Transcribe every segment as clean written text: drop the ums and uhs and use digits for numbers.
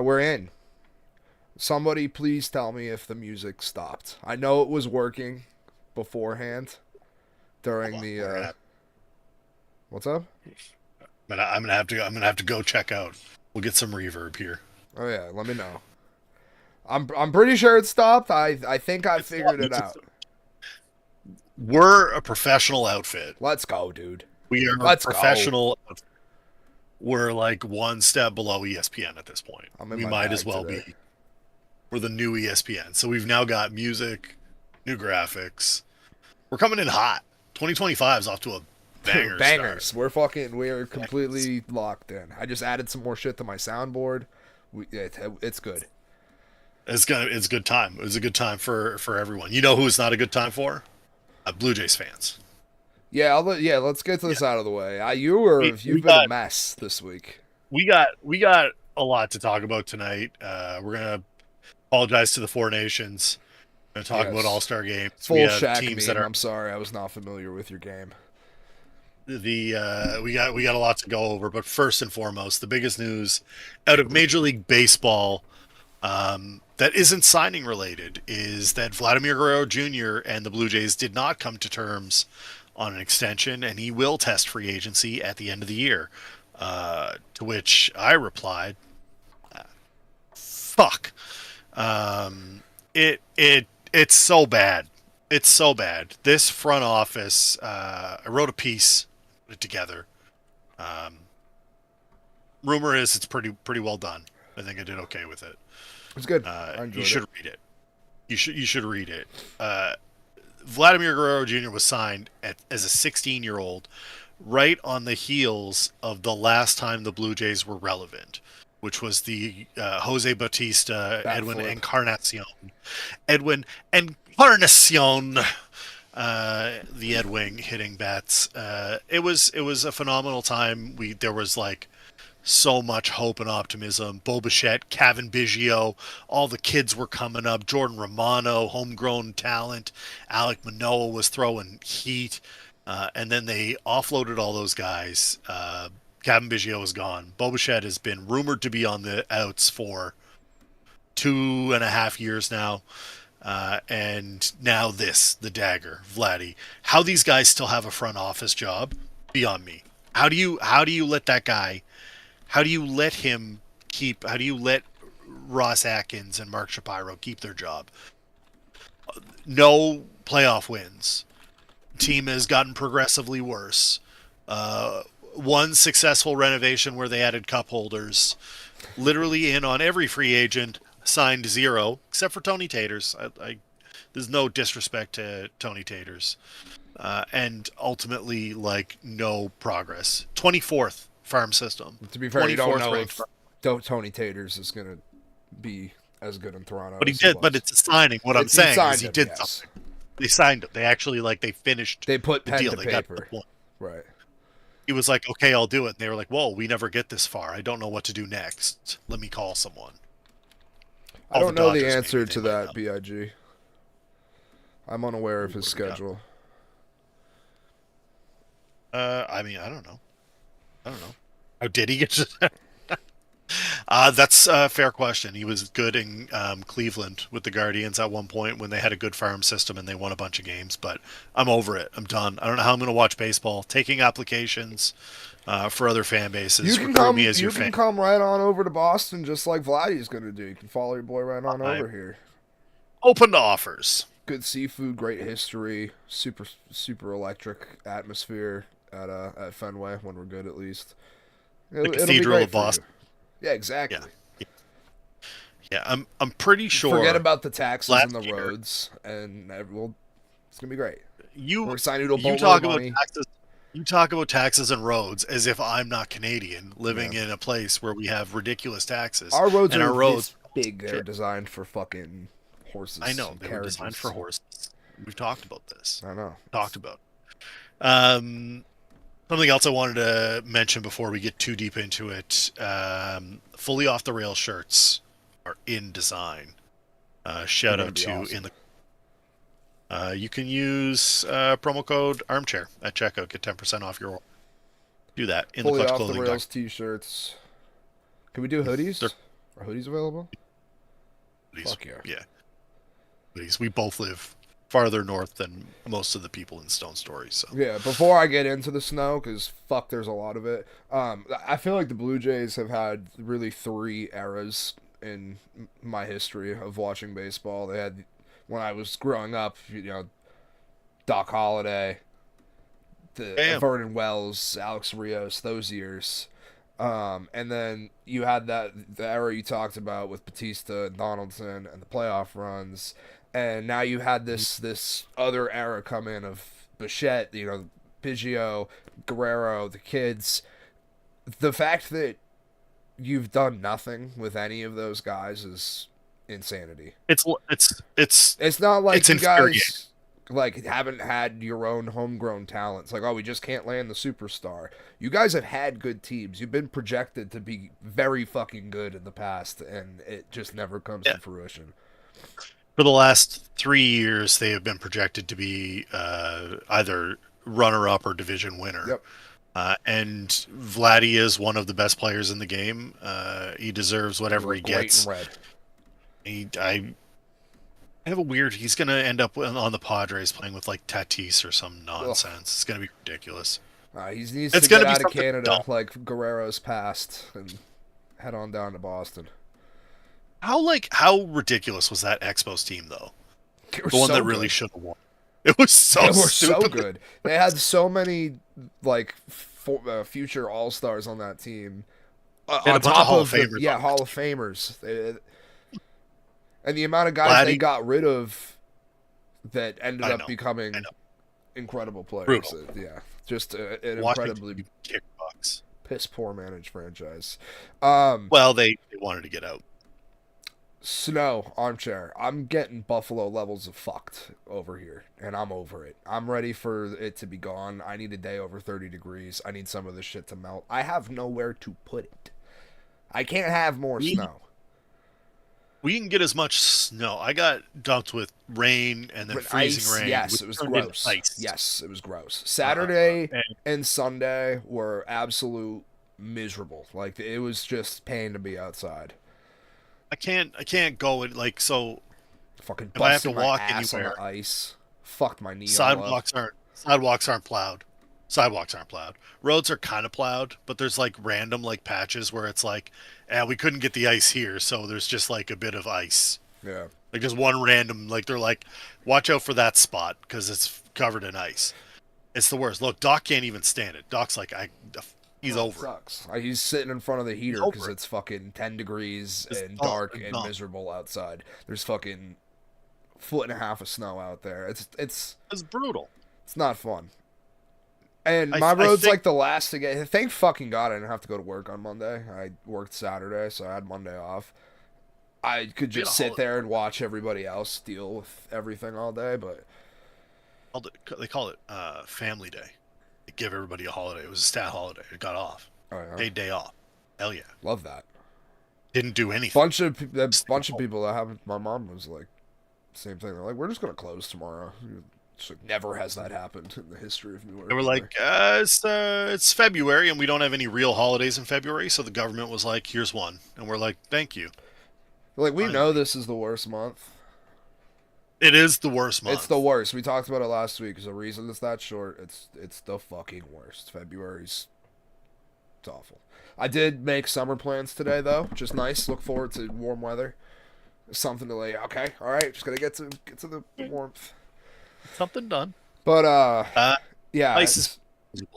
we're in. Somebody please tell me if the music stopped. I know it was working beforehand Hold during on, the we're gonna. what's up? I'm gonna have to. I'm gonna have to go check out. We'll get some reverb here. Oh yeah, let me know. I'm pretty sure it stopped. I think I It's figured it out. we're a professional outfit. Let's go, dude. We are a Let's go. professional. We're like one step below ESPN at this point. I'm in We my might as bag well today. be. We're the new ESPN. So we've now got music, new graphics. We're coming in hot. 2025 is off to a Dude, banger start. bangers. We're completely locked in. I just added some more shit to my soundboard. It's good. It's a good time. It was a good time for everyone. You know who it's not a good time for? Blue Jays fans. Yeah, let's get this out of the way. You've We been a got mess this week. we got a lot to talk about tonight. We're gonna apologize to the Four Nations. We're gonna talk about All Yes. Star games. We Full have Shaq teams that meme. are I'm sorry, I was not familiar with your game. we got a lot to go over. But first and foremost, the biggest news out of Major League Baseball that isn't signing related is that Vladimir Guerrero Jr. and the Blue Jays did not come to terms on an extension, and he will test free agency at the end of the year. To which I replied, "Fuck." It's so bad. It's so bad. This front office. I wrote a piece, put it together. Um, Rumor is it's pretty well done. I think I did okay with it. It's good. I You enjoyed it. should read it. You should read it. Vladimir Guerrero Jr. was signed as a 16-year-old, right on the heels of the last time the Blue Jays were relevant, which was the Jose Bautista Bat flip. Edwin Encarnacion, the Ed Wing hitting bats. It was a phenomenal time. There was like so much hope and optimism. Bo Bichette, Kevin Biggio, all the kids were coming up. Jordan Romano, homegrown talent. Alek Manoah was throwing heat. And then they offloaded all those guys. Kevin Biggio is gone. Bo Bichette has been rumored to be on the outs for 2.5 years now. And now the dagger, Vladdy. How these guys still have a front office job, beyond me. How do you let that guy how do you let him keep? How do you let Ross Atkins and Mark Shapiro keep their job? No playoff wins. Team has gotten progressively worse. One successful renovation where they added cup holders. Literally in on every free agent, signed zero except for Tony Taters. There's no disrespect to Tony Taters, and ultimately like no progress. 24th farm system. To be fair, you don't 24th know ranked if farm. Tony Taters is gonna be as good in Toronto But he as he did. But was. it's a signing. What I'm He saying is signed he him, did yes. something. They signed him. They actually they finished They put the pen deal. to They got to the paper. point. Right. He was like, "Okay, I'll do it." And they were like, "Whoa, we never get this far. I don't know what to do next. Let me call someone." I All the don't know the Dodgers, answer maybe they to might that, know. Big. I'm unaware of his What do we got? schedule. I mean, I don't know. I don't know. How did he get to? That's a fair question. He was good in Cleveland with the Guardians at one point when they had a good farm system and they won a bunch of games. But I'm over it. I'm done. I don't know how I'm going to watch baseball. Taking applications for other fan bases. Recruit me as your You fan. can come right on over to Boston, just like Vladdy's gonna do. You can follow your boy right on I'm over here. open to offers. Good seafood, great history, super electric atmosphere at Fenway when we're good at least. The It'll be Cathedral great of for you. Boston. Yeah, Yeah, exactly. yeah. I'm pretty Forget sure about the taxes and last the year roads, and it's gonna be great. you We're signing to a you boatload of talk about money. taxes. You talk about taxes and roads as if I'm not Canadian, Yeah. living in a place where we have ridiculous taxes Our roads and are our this roads. big. They're Shit. designed for fucking I horses know and they were designed for carriages. horses. We've talked about this. I know. Talked about. Um, Something else I wanted to mention before we get too deep into it. Fully off the rail shirts are in design. They're Shout gonna out be to awesome. you can use promo code armchair at checkout. Get 10% off your order. Do that in the Fully clutch off the clothing. rails t-shirts. Can we do They're hoodies? Are hoodies available? Hoodies. Fuck yeah. Yeah. Hoodies. We both live farther north than most of the people in Stone Story, so. Yeah, before I get into the snow, because fuck, there's a lot of it. I feel like the Blue Jays have had really three eras in my history of watching baseball. They had, when I was growing up, Doc Holliday, Vernon Wells, Alex Rios, those years. And then you had the era you talked about with Batista and Donaldson and the playoff runs, and now you had this other era come in of Bichette, Biggio, Guerrero, the kids. The fact that you've done nothing with any of those guys is insanity. It's not like you guys like haven't had your own homegrown talents. Like, oh, we just can't land the superstar. You guys have had good teams. You've been projected to be very fucking good in the past, and it just never comes to fruition. For the last 3 years, they have been projected to be either runner-up or division winner. Yep. And Vladdy is one of the best players in the game. He deserves whatever he gets. Great in red. I have a weird. He's going to end up on the Padres playing with like Tatis or some nonsense. Ugh. It's going to be ridiculous. He needs to get out of Canada like Guerrero's past and head on down to Boston. How ridiculous was that Expos team though? The one that really should have won. It was so. They were so good. They had so many like future All Stars on that team. And on top of Famers. Hall of Famers. And the amount of guys they got rid of that ended up becoming incredible players. Brutal. Just an incredibly kickbox. Piss poor managed franchise. Well, they wanted to get out. Snow, armchair. I'm getting Buffalo levels of fucked over here, and I'm over it. I'm ready for it to be gone. I need a day over 30 degrees. I need some of this shit to melt. I have nowhere to put it. I can't have more snow. We can get as much snow. I got dumped with rain and then freezing rain. Yes, it was gross. Yes, it was gross. Saturday and Sunday were absolute miserable. Like, it was just pain to be outside. I can't go and like so. Fucking if I have to walk anywhere on the ice. Fucked my knee. Sidewalks aren't plowed. Sidewalks aren't plowed. Roads are kind of plowed, but there's like random like patches where it's like, we couldn't get the ice here, so there's just like a bit of ice. Yeah. Like just one random like they're like, watch out for that spot because it's covered in ice. It's the worst. Look, Doc can't even stand it. Doc's like he's over. Sucks. He's sitting in front of the heater because it's fucking 10 degrees and dark and miserable outside. There's fucking 1.5 feet of snow out there. It's brutal. It's not fun. And my road's like the last to get. Thank fucking God I didn't have to go to work on Monday. I worked Saturday, so I had Monday off. I could just sit there and watch everybody else deal with everything all day, but they call it Family Day. They give everybody a holiday. It was a stat holiday. It got off. Oh, yeah. Day off. Hell yeah. Love that. Didn't do anything. Bunch of people that haven't. My mom was like, same thing. They're like, we're just gonna close tomorrow. Like, never has that happened in the history of New York. They were like, it's February and we don't have any real holidays in February, so the government was like, here's one, and we're like, thank you. Like, we know this is the worst month. It is the worst month. It's the worst. We talked about it last week. There's a reason it's that short. It's the fucking worst. February's it's awful. I did make summer plans today though, which is nice. Look forward to warm weather. Something to like. Okay, all right. Just gotta get to the warmth. Something done. But yeah. Ice is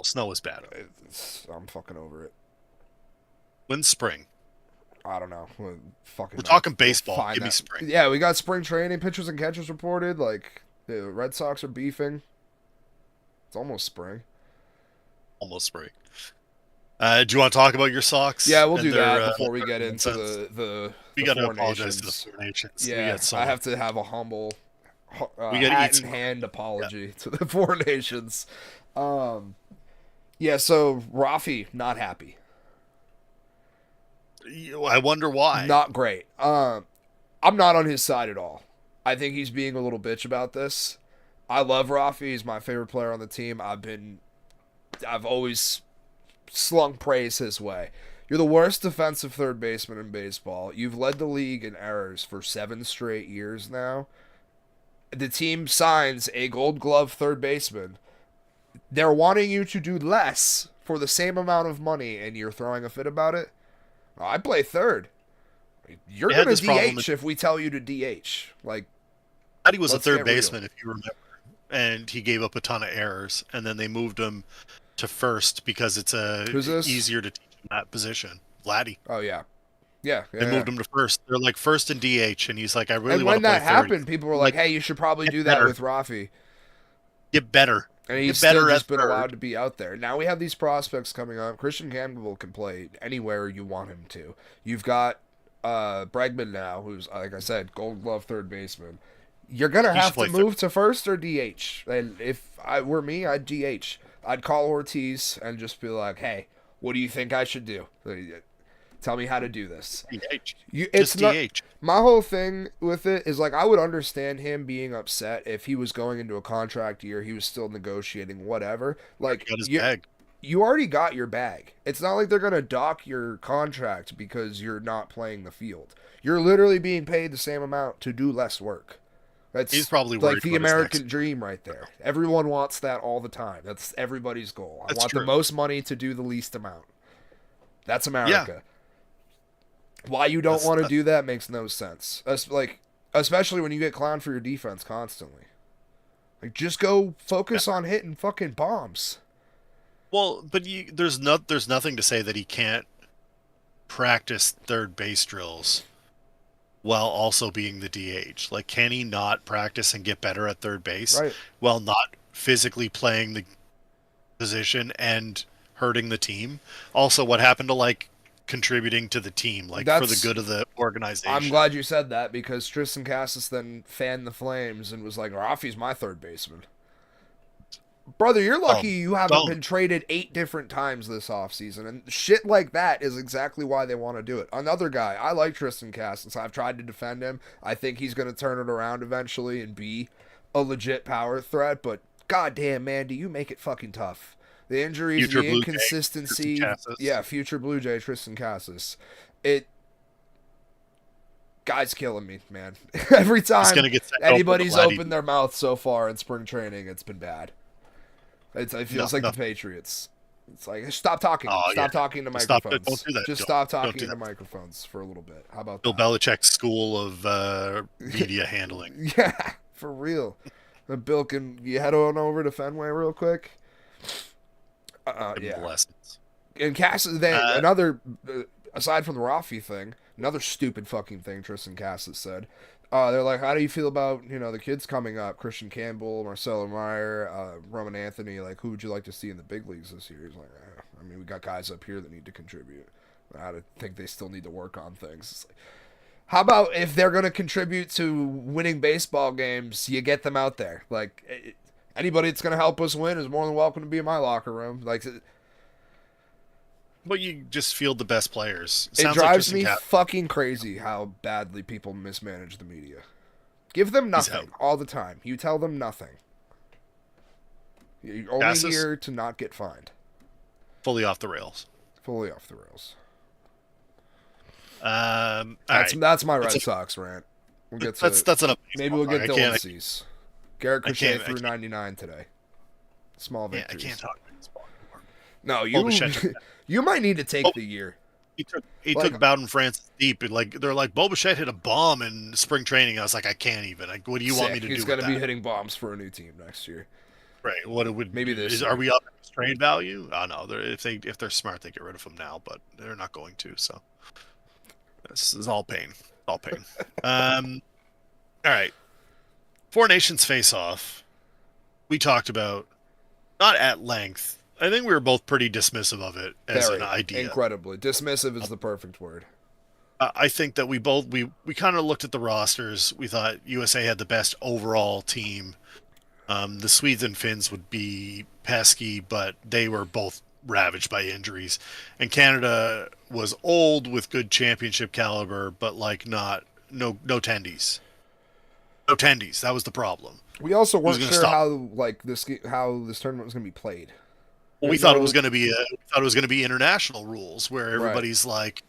snow is bad. I'm fucking over it. When's spring? I don't know. We're talking baseball. Give me spring. Yeah, we got spring training. Pitchers and catchers reported. Like, the Red Sox are beefing. It's almost spring. Almost spring. Do you want to talk about your Sox? Yeah, we'll do that before we get into the We got to apologize to the Four Nations. Yeah, I have to have a humble hat in hand apology to the Four Nations. Yeah, so Rafi, not happy. I wonder why. Not great. I'm not on his side at all. I think he's being a little bitch about this. I love Rafi. He's my favorite player on the team. I've always slung praise his way. You're the worst defensive third baseman in baseball. You've led the league in errors for 7 straight years now. The team signs a Gold Glove third baseman. They're wanting you to do less for the same amount of money, and you're throwing a fit about it. Oh, I play third. You're They had gonna this problem DH if we tell you to DH. Like, He was a let's third get real. baseman, if you remember, and he gave up a ton of errors, and then they moved him to first because it's Who's this? easier to teach him that position. Vladdy. Oh yeah, yeah. They moved him to first. They're like first and DH, and he's like, I really And want when to play that third. happened, people were like, "Hey, you should probably do that better. with Rafi." Get better. And he's Get better still at just been third. allowed to be out there. Now we have these prospects coming up. Christian Campbell can play anywhere you want him to. You've got Bregman now, who's, like I said, Gold Glove third baseman. You're going to He should have to play move to first or DH. And if I were me, I'd DH. I'd call Ortiz and just be like, hey, what do you think I should do? Tell me how to do this. DH. It's Just not, DH. my whole thing with it is like I would understand him being upset if he was going into a contract year, he was still negotiating whatever. Like Got his bag. you already got your bag. It's not like they're gonna dock your contract because you're not playing the field. You're literally being paid the same amount to do less work. That's He's probably worried like the about his American next- dream right there. Everyone wants that all the time. That's everybody's goal. I That's want the true. most money to do the least amount. That's America. Why you don't That's- want to do that makes no sense. Especially when you get clowned for your defense constantly. Like, just go focus on hitting fucking bombs. Well, but there's nothing to say that he can't practice third base drills while also being the DH. Like, can he not practice and get better at third base Right. while not physically playing the position and hurting the team? Also, what happened to like contributing to the team, like for the That's- good of the organization? I'm glad you said that because Tristan Cassis then fanned the flames and was like, Rafi's my third baseman. Brother, you're lucky you haven't don't. been traded 8 different times this offseason. And shit like that is exactly why they want to do it. Another guy, I like Tristan Cassis. I've tried to defend him. I think he's going to turn it around eventually and be a legit power threat. But goddamn, man, do you make it fucking tough. The injuries, Future the Blue Jay, inconsistency. Tristan Cassis. Yeah, future Blue Jay, Tristan Cassis. Guy's killing me, man. Every He's time gonna get sent out for the anybody's Vladdy. opened their mouth so far in spring training, it's been bad. It feels No, like no. the Patriots. It's like, stop talking. Oh, Stop yeah. talking to Stop- microphones. don't do that. Just Don't- stop don't talking do to that. microphones for a little bit. How about Bill that? Belichick's school of media handling. Yeah, for real. Bill, can you head on over to Fenway real quick? Yeah. Lessons. And Cassis, another, aside from the Rafi thing, another stupid fucking thing Tristan Cassis said. They're like, how do you feel about, the kids coming up? Christian Campbell, Marcelo Meyer, Roman Anthony. Like, who would you like to see in the big leagues this year? He's like, we got guys up here that need to contribute. I think they still need to work on things. It's like, how about if they're going to contribute to winning baseball games, you get them out there? Like, anybody that's going to help us win is more than welcome to be in my locker room. Like, But you just field the best players. it Sounds like drives Tristan me Cassis. fucking crazy how badly people mismanage the media. Give them nothing all the time. You tell them nothing. You're only Cassis? here to not get fined. Fully off the rails. Fully off the rails. All right. That's my Red That's a- Sox rant. We'll get to That's enough. maybe we'll get I Dylan can't- Cease. Garrett I Crochet can't- I threw can't. 99 today. Small Yeah, I victories. can't talk baseball anymore. No, Bo Bichette- you might need to take Oh. the year. He Like- took Bowden France deep, and like they're like Bo Bichette hit a bomb in spring training. I was like, I can't even. Like, what do you want me Sick. to He's do? going with to be that? hitting bombs for a new team next year. Right. What it would Maybe this are year. we up in trade value? Oh no. If they're smart, they get rid of him now, but they're not going to. So this is all pain. All pain. All right. Four Nations face off. We talked about not at length. I think we were both pretty dismissive of it as Very, an idea. incredibly. Dismissive is the perfect word. I think that we kind of looked at the rosters. We thought USA had the best overall team. The Swedes and Finns would be pesky, but they were both ravaged by injuries. And Canada was old with good championship caliber, but like no tendies. No tendies. That was the problem. We also weren't gonna sure stop? how this tournament was going to be played. We thought it was going to be international rules where Right. everybody's like,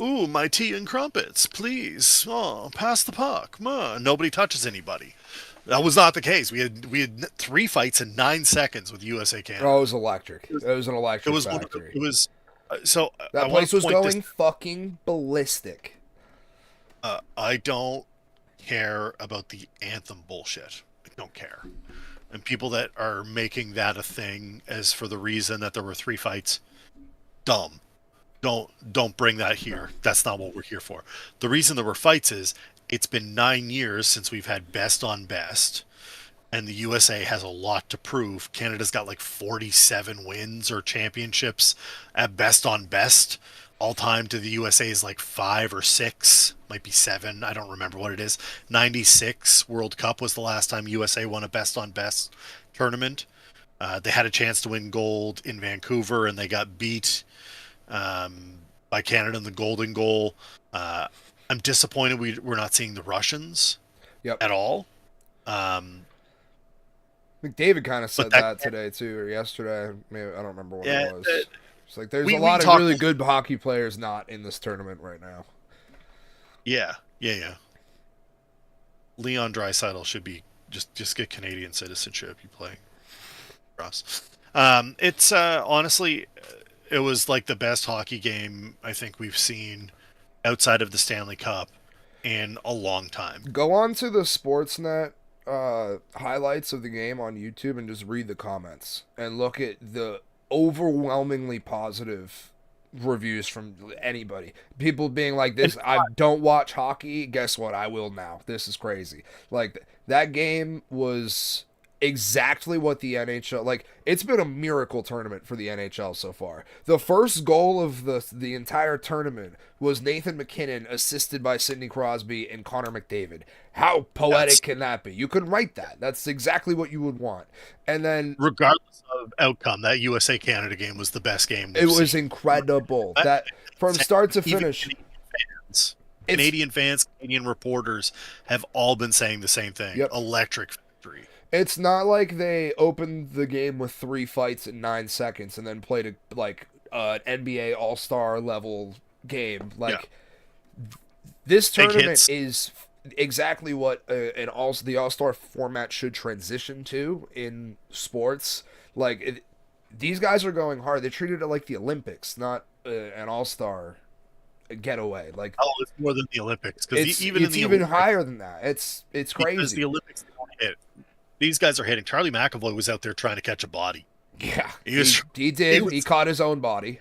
"Ooh, my tea and crumpets, please. Oh, pass the puck." Nobody touches anybody. That was not the case. We had 3 fights in 9 seconds with USA Oh, it Canada. was electric. It was an It electric was factory. it was so I That want place to was point this. going fucking ballistic. I don't care about the anthem bullshit. I don't care. And people that are making that a thing as for the reason that there were 3 fights, dumb. Don't bring that here. That's not what we're here for. The reason there were fights is it's been 9 years since we've had best on best, and the USA has a lot to prove. Canada's got like 47 wins or championships at best on best. All time to the USA is like 5 or 6, might be 7. I don't remember what it is. 96 World Cup was the last time USA won a best on best tournament. They had a chance to win gold in Vancouver and they got beat by Canada in the golden goal. Uh, I'm disappointed we're not seeing the Russians Yep. at all. Um, McDavid kind of but said that, that today too, or yesterday. Maybe I don't remember what yeah, it was. It's like there's we a lot of talked. really good hockey players not in this tournament right now. Yeah. Leon Draisaitl should be just get Canadian citizenship. You play for us. It's honestly, it was like the best hockey game I think we've seen outside of the Stanley Cup in a long time. Go on to the Sportsnet highlights of the game on YouTube and just read the comments and look at the overwhelmingly positive reviews from anybody. People being like this, I don't watch hockey. Guess what? I will now. This is crazy. Like that game was exactly what the NHL like it's been a miracle tournament for the NHL so far. The first goal of the entire tournament was Nathan McKinnon assisted by Sidney Crosby and Connor McDavid. How poetic can that be? You could write that. That's exactly what you would want. And then Regardless of outcome, that USA Canada game was the best game it was seen. incredible. That from start to finish. Canadian fans, Canadian reporters have all been saying the same thing. Yep. Electric factory. It's not like they opened the game with 3 fights in 9 seconds and then played an NBA All-Star level game. Like this tournament is exactly what the All-Star format should transition to in sports. Like these guys are going hard. They treated it like the Olympics, not an All-Star getaway. Like it's more than the Olympics because it's even Olympics, higher than that. It's crazy. Because the Olympics they don't hit. These guys are hitting. Charlie McAvoy was out there trying to catch a body. Yeah, he did. He caught his own body.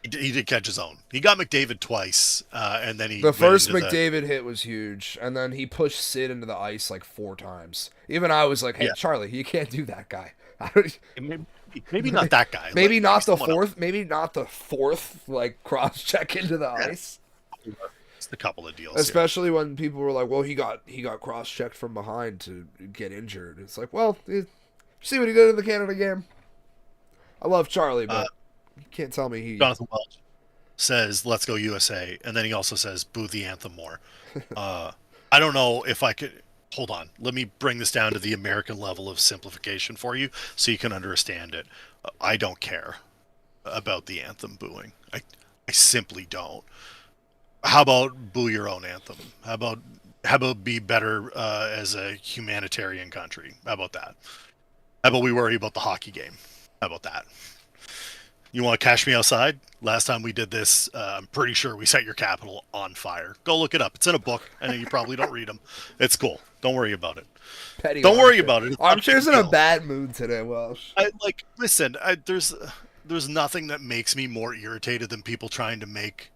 He did catch his own. He got McDavid twice, and then the first McDavid hit was huge, and then he pushed Sid into the ice like 4 times. Even I was like, "Hey, Charlie, you can't do that, guy." Maybe not that guy. Maybe like, not the fourth. Else. Maybe not the fourth. Like cross check into the ice. A couple of deals, especially when people were like, "Well, he got cross checked from behind to get injured." It's like, well, see what he did in the Canada game. I love Charlie, but you can't tell me he. Jonathan Welch says, "Let's go USA," and then he also says, "Boo the anthem more." I don't know if I could. Hold on, let me bring this down to the American level of simplification for you, so you can understand it. I don't care about the anthem booing. I simply don't. How about boo your own anthem? How about be better as a humanitarian country? How about that? How about we worry about the hockey game? How about that? You want to cash me outside? Last time we did this, I'm pretty sure we set your capital on fire. Go look it up. It's in a book. I know you probably don't read them. It's cool. Don't worry about it. Don't worry about it. Armchair's in a bad mood today, Welsh. Listen, there's nothing that makes me more irritated than people trying to make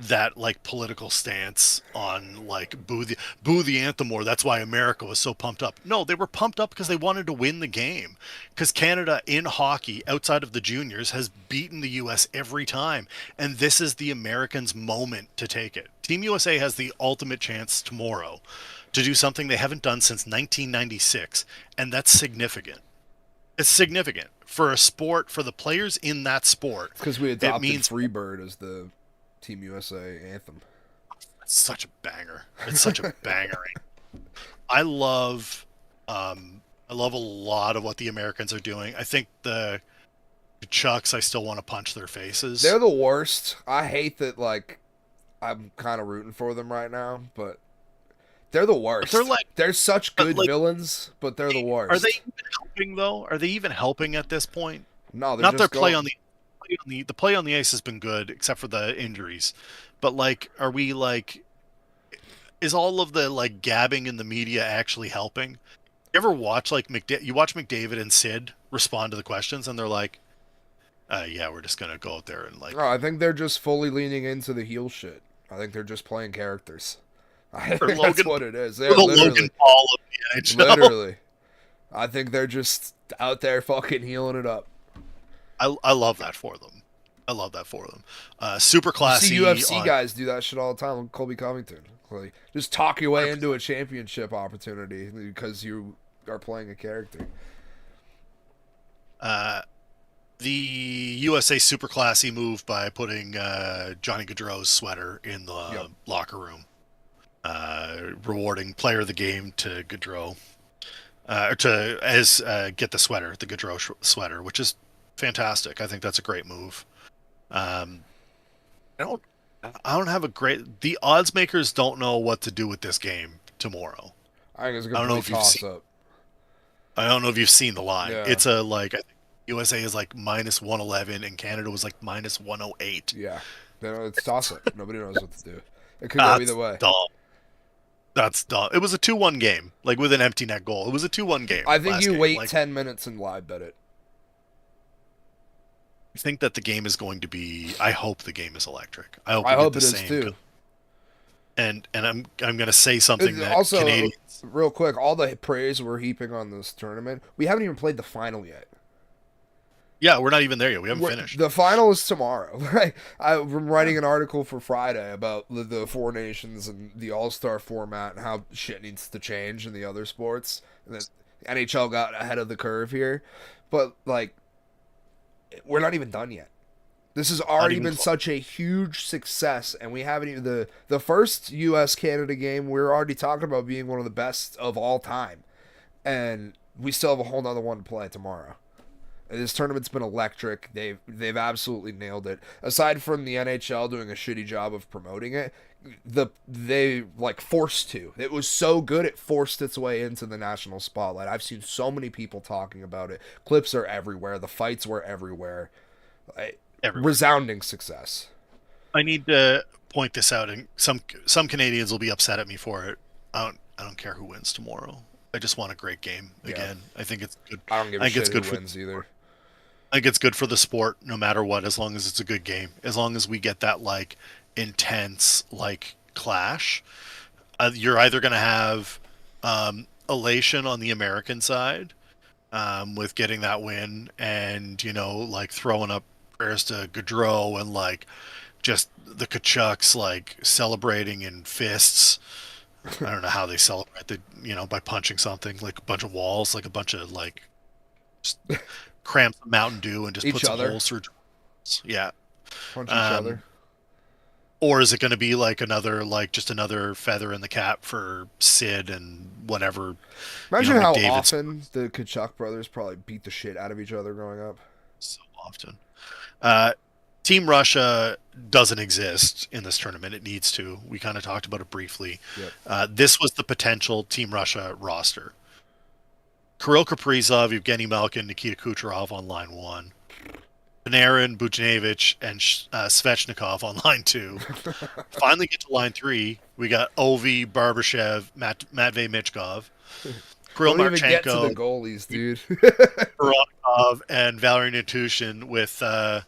that like political stance on like boo the anthem, or that's why America was so pumped up. No, they were pumped up because they wanted to win the game, because Canada in hockey outside of the juniors has beaten the US every time, and this is the Americans' moment to take it. Team USA has the ultimate chance tomorrow to do something they haven't done since 1996, and that's significant. It's significant for a sport, for the players in that sport. Because we adopted Freebird as the Team USA anthem. It's such a banger. It's such a banger. I love a lot of what the Americans are doing. I think the Chucks, I still want to punch their faces. They're the worst. I hate that. Like, I'm kind of rooting for them right now, but they're the But they're worst. like, They're such but good like, villains, but they're the are they worst. even helping though? Are they even helping at this point? No, they're Not their just play going. on the play on the ice has been good, except for the injuries. But like, are we like, is all of the like gabbing in the media actually helping? You ever watch like you watch McDavid and Sid respond to the questions, and they're like, "Yeah, we're just gonna go out there and No, like I think they're just fully leaning into the heel shit. I think they're just playing characters. I or think that's what it is. or They're the Logan literally, Paul of the NHL." literally. I think they're just out there fucking healing it up. I love that for them. I love that for them. Super You see classy UFC on. guys do that shit all the time. Like Colby Covington, like, just talk your way into a championship opportunity because you are playing a character. Uh, the USA super classy move by putting Johnny Gaudreau's sweater in the Yep. locker room, rewarding player of the game to Gaudreau, or to as get the sweater, the Gaudreau sweater, which is fantastic. I think that's a great move. Um, I don't, I don't have a great. The odds makers don't know what to do with this game tomorrow. I think it's a I don't know complete if you've toss seen. up. I don't know if you've seen the line. Yeah, It's a like I think USA is like -111 and Canada was like -108. yeah. It's toss up. Nobody knows what to do. It could go either That's way. dumb. That's dumb. It was a 2-1 game, like with an empty net goal. It was a 2-1 game I think last you game. wait Like, 10 minutes and live bet it. I think that the game is going to be. I hope the game is electric. I hope I we get hope the it is same. too. And I'm going to say something that Also, Canadians. real quick, all the praise we're heaping on this tournament, we haven't even played the final yet. Yeah, we're not even there yet. We haven't finished. The final is tomorrow. I'm writing an article for Friday about the four nations and the All Star format and how shit needs to change in the other sports. And that NHL got ahead of the curve here, but like, we're not even done yet. This has already even been close. such a huge success, and we haven't even the first U.S. Canada game. We're already talking about being one of the best of all time, and we still have a whole nother one to play tomorrow. This tournament's been electric. They've absolutely nailed it. Aside from the NHL doing a shitty job of promoting it, they like forced to. It was so good it forced its way into the national spotlight. I've seen so many people talking about it. Clips are everywhere. The fights were everywhere. Everywhere. Resounding success. I need to point this out, and some Canadians will be upset at me for it. I don't care who wins tomorrow. I just want a great game again. I think it's good. I don't give I a think shit it's who good for. wins either. I think it's good for the sport, no matter what, as long as it's a good game. As long as we get that like intense like clash, you're either going to have elation on the American side with getting that win, and like throwing up prayers to Gaudreau and like just the Kachucks like celebrating in fists. I don't know how they celebrate the by punching something like a bunch of walls, like a bunch of like just cramp some Mountain Dew and just Each put some other. holes through. Yeah. Punch each Um, other. or is it going to be like just another feather in the cap for Sid and whatever? Imagine how McDavid's often the Kachuk brothers probably beat the shit out of each other growing up. so often. Uh, Team Russia doesn't exist in this tournament. It needs to. We kind of talked about it briefly. Yep. This was the potential Team Russia roster. Kirill Kaprizov, Evgeny Malkin, Nikita Kucherov on line one. Panarin, Buchnevich, and Svechnikov on line two. Finally get to line three. We got Ovi, Barbashev, Matvey Michkov, Kirill Don't even get to the Marchenko, goalies, dude. Voronkov, and Valery Nitushin with Pavel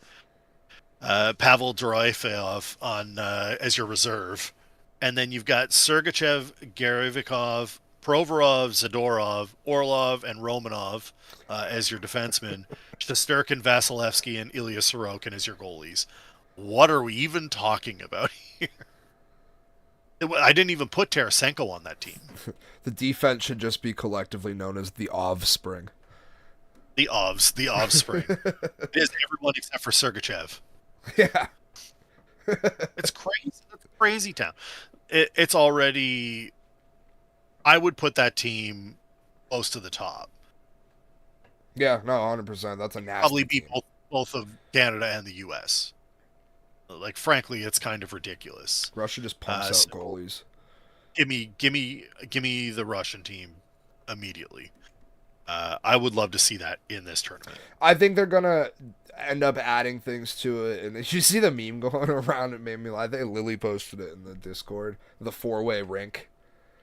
Dorofeyev on as your reserve. And then you've got Sergachev, Garavikov, Provorov, Zadorov, Orlov, and Romanov as your defensemen. Shesterkin, Vasilevsky, and Ilya Sorokin as your goalies. What are we even talking about here? I didn't even put Tarasenko on that team. The defense should just be collectively known as the Offspring. The offspring. It is everyone except for Sergachev. Yeah. It's crazy. It's a crazy town. It's already. I would put that team close to the top. Yeah, no, 100%. That's a nasty Probably be team. both of Canada and the U.S. Like, frankly, it's kind of ridiculous. Russia just pumps out So goalies. give me the Russian team immediately. I would love to see that in this tournament. I think they're gonna end up adding things to it. And did you see the meme going around? It made me laugh. I think Lily posted it in the Discord. The 4-way rink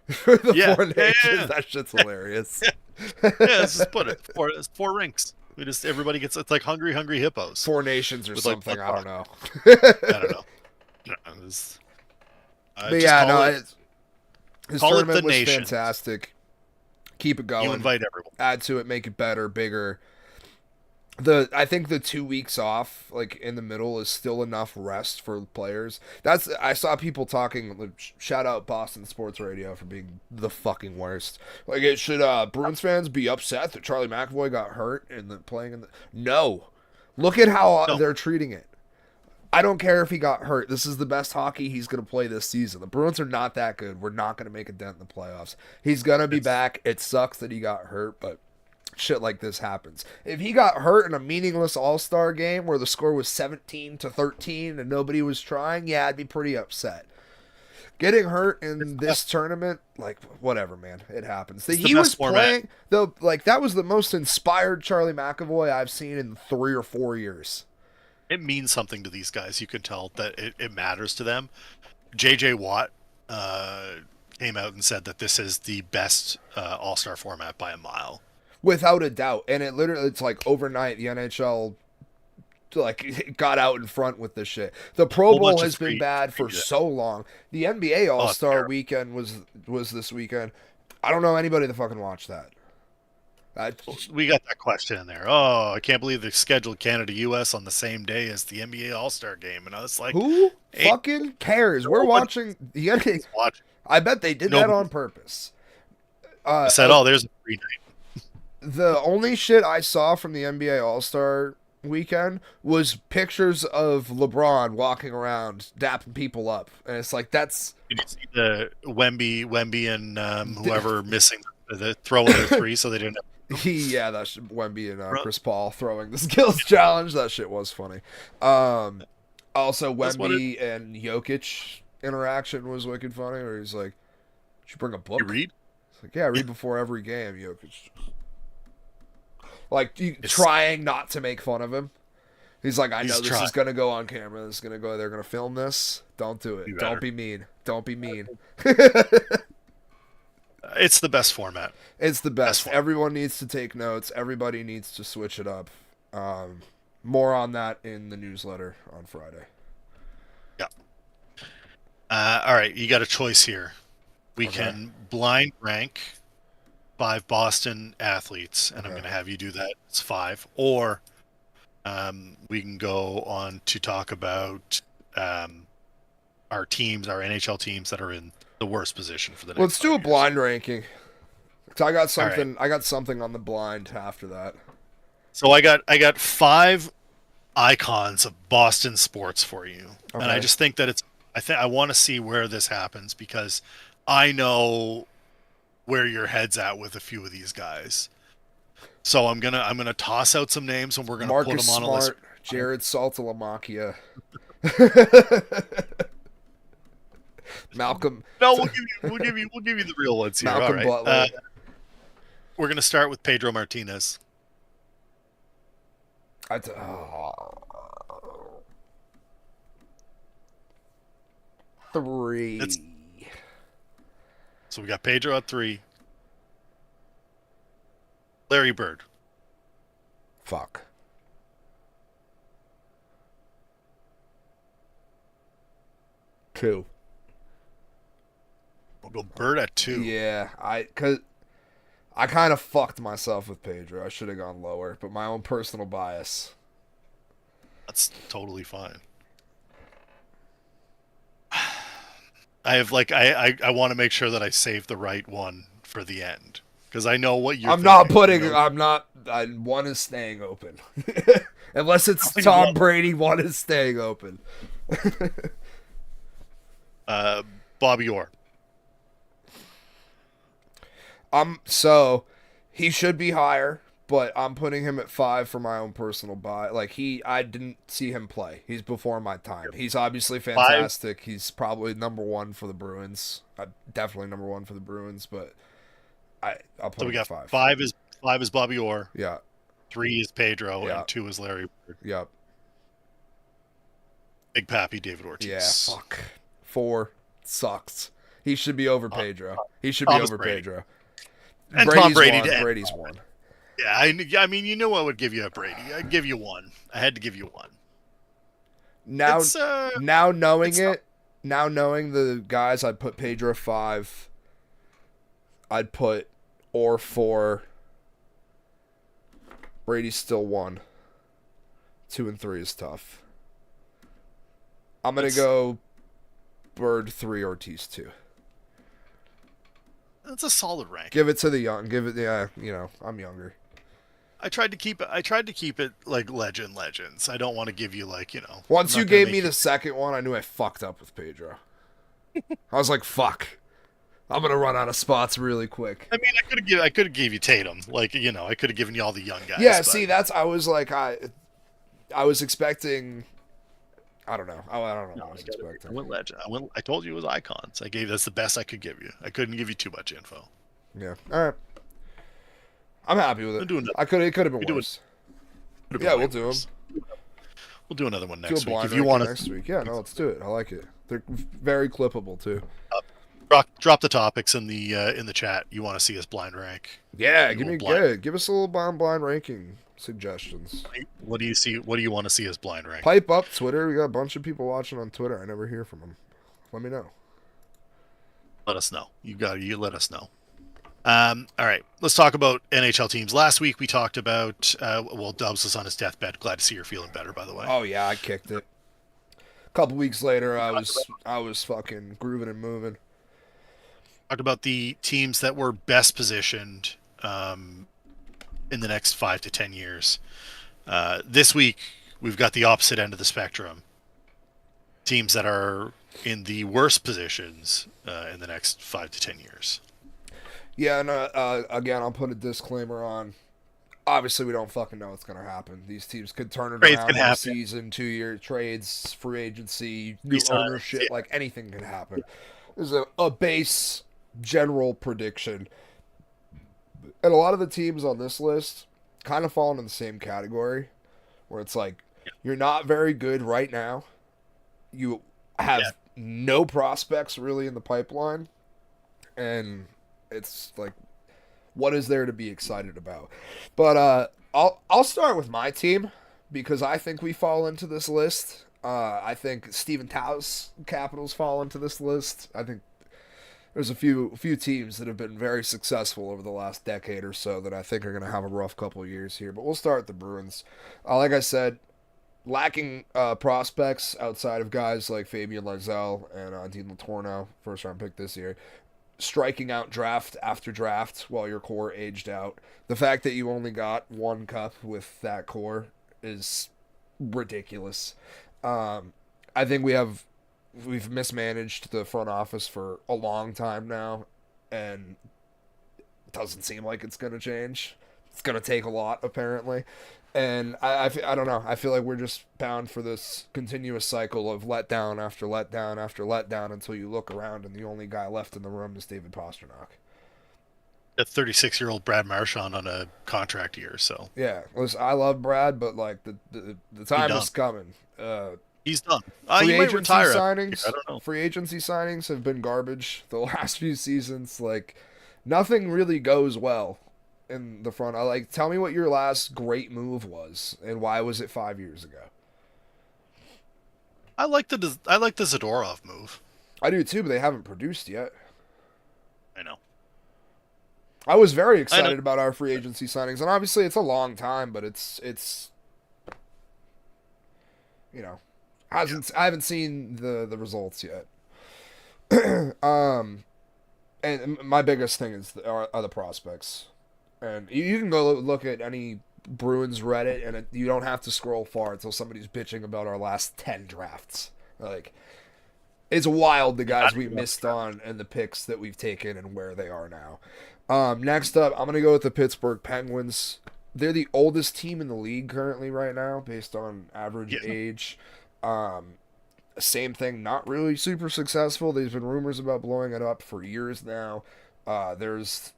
for the Yeah. 4 nations. Yeah. That shit's hilarious. Yeah, let's just put it. It's 4 rinks. Everybody gets, it's like Hungry Hippos. 4 nations or With, like, something. I don't know. I don't know. No, But yeah, no, his call it tournament the was nations. fantastic. Keep it going. You invite everyone. Add to it, make it better, bigger. I think the 2 weeks off, like in the middle, is still enough rest for players. I saw people talking. Shout out Boston Sports Radio for being the fucking worst. Like, it should Bruins fans be upset that Charlie McAvoy got hurt and playing in the. No, look at how they're treating it. I don't care if he got hurt. This is the best hockey he's going to play this season. The Bruins are not that good. We're not going to make a dent in the playoffs. He's going to be back. It sucks that he got hurt, but shit like this happens. If he got hurt in a meaningless All-Star game where the score was 17-13 and nobody was trying, yeah, I'd be pretty upset. Getting hurt in this tournament, like, whatever, man. It happens. He was playing, though, like, that was the most inspired Charlie McAvoy I've seen in 3 or 4 years. It means something to these guys. You can tell that it matters to them. J.J. Watt came out and said that this is the best All-Star format by a mile. Without a doubt. And it's like overnight the NHL like got out in front with this shit. The Pro Bowl has been bad for so long. The NBA All-Star weekend was this weekend. I don't know anybody that fucking watched that. We got that question in there. Oh, I can't believe they scheduled Canada-US on the same day as the NBA All-Star game. And I was like, who fucking cares? We're watching the NBA. I bet they did that on purpose. I said, there's a free night. The only shit I saw from the NBA All-Star weekend was pictures of LeBron walking around dapping people up. And it's like, that's... Did you see the Wemby and whoever missing the throwing the three so they didn't have... Yeah, that's Wemby and Chris Paul throwing the skills challenge. That shit was funny. Also, Wemby and Jokic interaction was wicked funny. Where he's like, "Did you bring a book?" You read? It's like, yeah, I read before every game. Jokic, like, trying not to make fun of him. He's like, I know this is gonna go on camera. This is gonna go. They're gonna film this. Don't do it. Don't be mean. Don't be mean. It's the best format. It's the best. Everyone needs to take notes. Everybody needs to switch it up. More on that in the newsletter on Friday. Yeah. All right, you got a choice here. We can blind rank 5 Boston athletes, and I'm going to have you do that. It's 5. Or we can go on to talk about our teams, our NHL teams that are in the worst position for the next Let's do a blind ranking. So I got something. Right. I got something on the blind after that. So I got 5 icons of Boston sports for you, and I just think that I want to see where this happens because I know where your head's at with a few of these guys. So I'm gonna toss out some names and we're gonna put them on a list. Jared Saltalamacchia. Malcolm. No, we'll give you the real ones here. Malcolm Butler. We're gonna start with Pedro Martinez. 3. So we got Pedro at 3. Larry Bird. Fuck. 2. We'll go Bird at 2. Yeah, cause I kind of fucked myself with Pedro. I should have gone lower, but my own personal bias. That's totally fine. I have I want to make sure that I save the right one for the end because I know what you're. I'm not putting. You know? I'm not. One is staying open, unless it's Tom Brady. One is staying open. Bobby Orr. So he should be higher, but I'm putting him at 5 for my own personal buy. Like I didn't see him play. He's before my time. He's obviously 5. fantastic. He's probably number 1 for the Bruins. Definitely number 1 for the Bruins, but I'll put So we him at got 5. 5 is Bobby Orr, Yeah. 3 is Pedro, Yeah. and 2 is Larry Bird. Yep. Big Pappy David Ortiz. Yeah. Fuck. 4 sucks. He should be over Pedro. He should be Thomas over Brady. Pedro. And Brady's Tom Brady. won. Brady's won. Yeah, I mean, you know I would give you a Brady. I'd give you 1. I had to give you 1. Now, It's, now knowing it's it, now knowing the guys, I'd put Pedro 5. I'd put Orr 4. Brady's still 1. 2 and 3 is tough. I'm gonna go Bird 3, Ortiz 2. That's a solid rank. Give it to the young. Give it, yeah. You know, I'm younger. I tried to keep it like legends. I don't want to give you like, you know. Once I'm you not gonna gave make me you- the second one, I knew I fucked up with Pedro. I was like, fuck. I'm gonna run out of spots really quick. I mean, I could have gave you Tatum. Like, you know, I could have given you all the young guys. Yeah, but see, that's I was like, I was expecting. I don't know. I don't know what I was I expecting. went legend. I told you it was icons. That's the best I could give you. I couldn't give you too much info. Yeah. All right. I'm happy with We'll do it. another- It could have been do it. worse. Could've Yeah, been we'll way do worse. We'll do another one Do a next week blind if you ranking want to. next week. Yeah, no, let's do it. I like it. They're very clippable too. Drop the topics in the chat. You want to see us blind rank? Yeah, You give will me blind- good. Give us a little blind ranking suggestions. What do you see? What do you want to see us blind rank? Pipe up Twitter. We got a bunch of people watching on Twitter. I never hear from them. Let me know. Let us know. You let us know. All right, let's talk about NHL teams. Last week we talked about Dubs was on his deathbed. Glad to see you're feeling better, by the way. Oh yeah, I kicked it. A couple weeks later, I was fucking grooving and moving. Talked about the teams that were best positioned in the next 5 to 10 years. This week we've got the opposite end of the spectrum. Teams that are in the worst positions in the next 5 to 10 years. Yeah, and again, I'll put a disclaimer on. Obviously, we don't fucking know what's gonna happen. These teams could turn it Trades around can in a happen. season, 2-year trades, free agency, new Resigns, ownership, yeah. like anything can happen. There's a base general prediction, and a lot of the teams on this list kind of fall into the same category, where it's like you're not very good right now. You have no prospects really in the pipeline, and it's like, what is there to be excited about? But I'll start with my team because I think we fall into this list. I think Stephen Tao's Capitals fall into this list. I think there's a few teams that have been very successful over the last decade or so that I think are going to have a rough couple of years here. But we'll start with the Bruins. Like I said, lacking prospects outside of guys like Fabian Lysell and Dean Letourneau, first round pick this year, striking out draft after draft while your core aged out. The fact that you only got 1 cup with that core is ridiculous. I think we've mismanaged the front office for a long time now, and it doesn't seem like it's going to change. It's going to take a lot, apparently. And I don't know. I feel like we're just bound for this continuous cycle of letdown after letdown after letdown until you look around and the only guy left in the room is David Pastrnak. A 36-year-old Brad Marchand on a contract year, so Yeah, listen, I love Brad, but like the time is coming. he's done. Free He might agency retire. signings. I don't know. Free agency signings have been garbage the last few seasons. Like nothing really goes well in the front. Tell me what your last great move was and why was it 5 years ago? I like the Zadorov move. I do too, but they haven't produced yet. I know. I was very excited about our free agency signings, and obviously it's a long time, but it's you know, I haven't seen the results yet. And my biggest thing are the prospects, and you can go look at any Bruins Reddit, and you don't have to scroll far until somebody's bitching about our last 10 drafts. Like, it's wild the guys we missed on and the picks that we've taken and where they are now. Next up, I'm gonna go with the Pittsburgh Penguins. they're the oldest team in the league currently right now, based on average Yeah, age. Um, Same thing, not really super successful. There's been rumors about blowing it up for years now. There's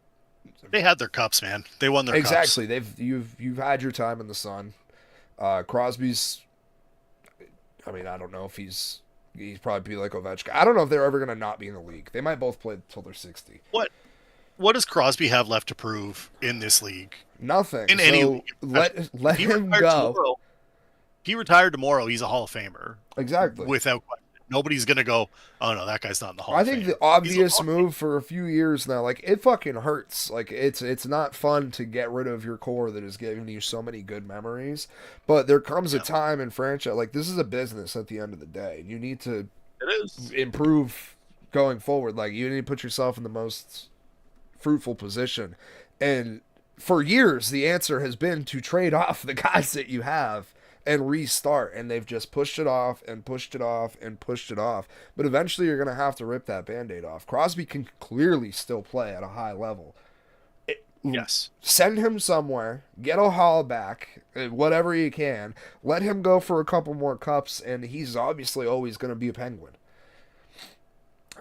they had their cups, man. They won their cups. exactly you've had your time in the sun. Crosby's, I mean, I don't know if he's probably be like Ovechkin. I don't know if they're ever gonna not be in the league. They might both play until they're 60. What does Crosby have left to prove in this league? Nothing. In any So league? let If he him retired go. tomorrow, if he retired tomorrow, he's a Hall of Famer Exactly. without question. Nobody's gonna go, oh no, that guy's not in the Hall I of think Fame. the He's a obvious Hall of move for a few years now, like it fucking hurts. Like it's not fun to get rid of your core that has given you so many good memories. But there comes a Yeah. time in franchise, like this is a business at the end of the day. You need to It is. improve going forward. Like you need to put yourself in the most fruitful position. And for years, the answer has been to trade off the guys that you have and restart. And they've just pushed it off and pushed it off and pushed it off. But eventually, you're going to have to rip that band aid off. Crosby can clearly still play at a high level. Yes. Send him somewhere, get a haul back, whatever you can. Let him go for a couple more cups, and he's obviously always going to be a Penguin.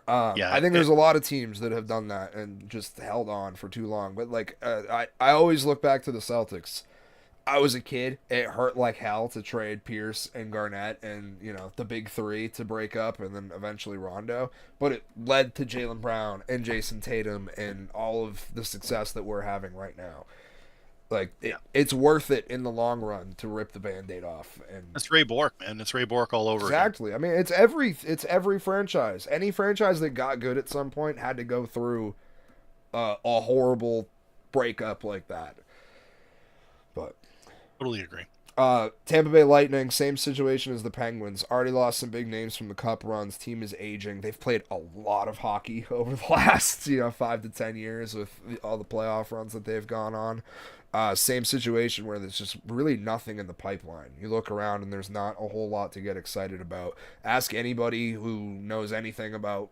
Yeah. I think there's a lot of teams that have done that and just held on for too long. But like, I always look back to the Celtics. I was a kid. It hurt like hell to trade Pierce and Garnett and the big three to break up, and then eventually Rondo. But it led to Jaylen Brown and Jason Tatum and all of the success that we're having right now. Like it's worth it in the long run to rip the Band-Aid off. And It's Ray Bork, man. It's Ray Bork all over again. exactly. I mean, it's every franchise. Any franchise that got good at some point had to go through a horrible breakup like that. But Totally agree. Tampa Bay Lightning, same situation as the Penguins. Already lost some big names from the Cup runs. Team is aging. They've played a lot of hockey over the last 5 to 10 years with all the playoff runs that they've gone on. Same situation where there's just really nothing in the pipeline. You look around and there's not a whole lot to get excited about. Ask anybody who knows anything about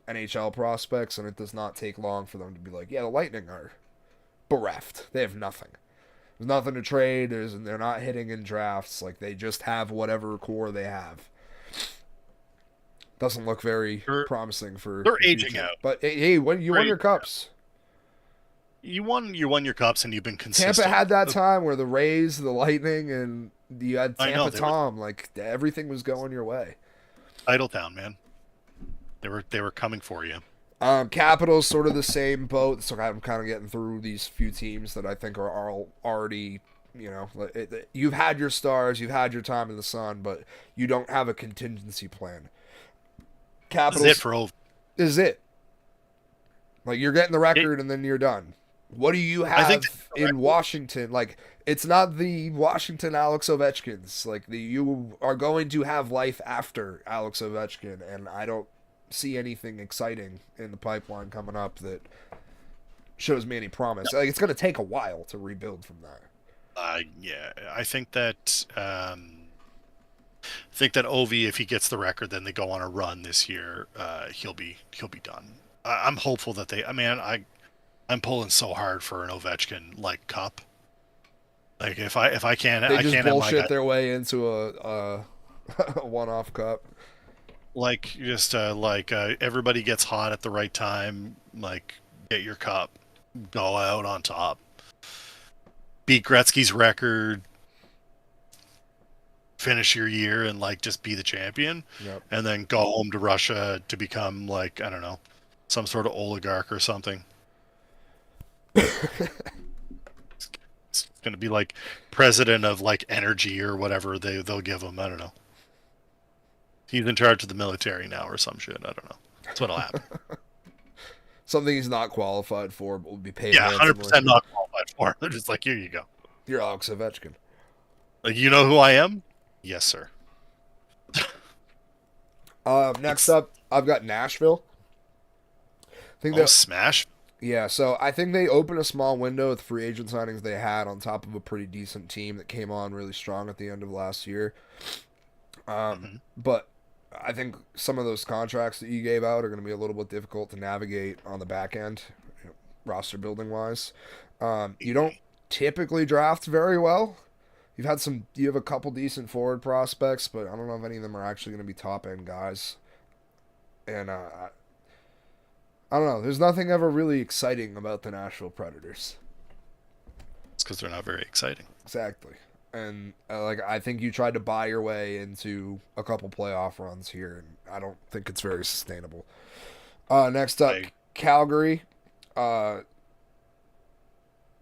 NHL prospects, and it does not take long for them to be like, yeah, the Lightning are bereft. They have nothing. There's nothing to trade. They're not hitting in drafts. Like they just have whatever core they have. Doesn't look very promising for. They're the aging future. out. But hey, when you won your cups. You won your cups and you've been consistent. Tampa had that time where the Rays, the Lightning, and you had Tampa Tom. Like everything was going your way. Titletown, man. They were coming for you. Capitals sort of the same boat. So I'm kind of getting through these few teams that I think are all already, you've had your stars, you've had your time in the sun, but you don't have a contingency plan. Capitals This is it for over. Is it. Like you're getting the record and then you're done. What do you have in Washington? Like it's not the Washington Alex Ovechkins. Like you are going to have life after Alex Ovechkin, and I don't see anything exciting in the pipeline coming up that shows me any promise. Like it's going to take a while to rebuild from that. Yeah, I think that Ovi, if he gets the record, then they go on a run this year. He'll be done. I'm hopeful that I'm pulling so hard for an Ovechkin like cup. Like if I can't, they I just can't bullshit their way into a one-off cup. Like just everybody gets hot at the right time. Like get your cup, go out on top, beat Gretzky's record, finish your year, and like just be the champion, and then go home to Russia to become like I don't know, some sort of oligarch or something. It's gonna be like president of like energy or whatever they'll give him. I don't know. He's in charge of the military now or some shit. I don't know. That's what'll happen. Something he's not qualified for, but will be paid. Yeah, 100% not qualified for. They're just like, here you go. You're Alex Ovechkin. Like, you know who I am? Yes, sir. Next up, I've got Nashville. Smash. Yeah, so I think they opened a small window with free agent signings they had on top of a pretty decent team that came on really strong at the end of last year. But I think some of those contracts that you gave out are going to be a little bit difficult to navigate on the back end, roster building wise. You don't typically draft very well. You have a couple decent forward prospects, but I don't know if any of them are actually going to be top end guys. And I don't know. There's nothing ever really exciting about the Nashville Predators. It's because they're not very exciting. Exactly. And like I think you tried to buy your way into a couple playoff runs here, and I don't think it's very sustainable. Next up, Calgary.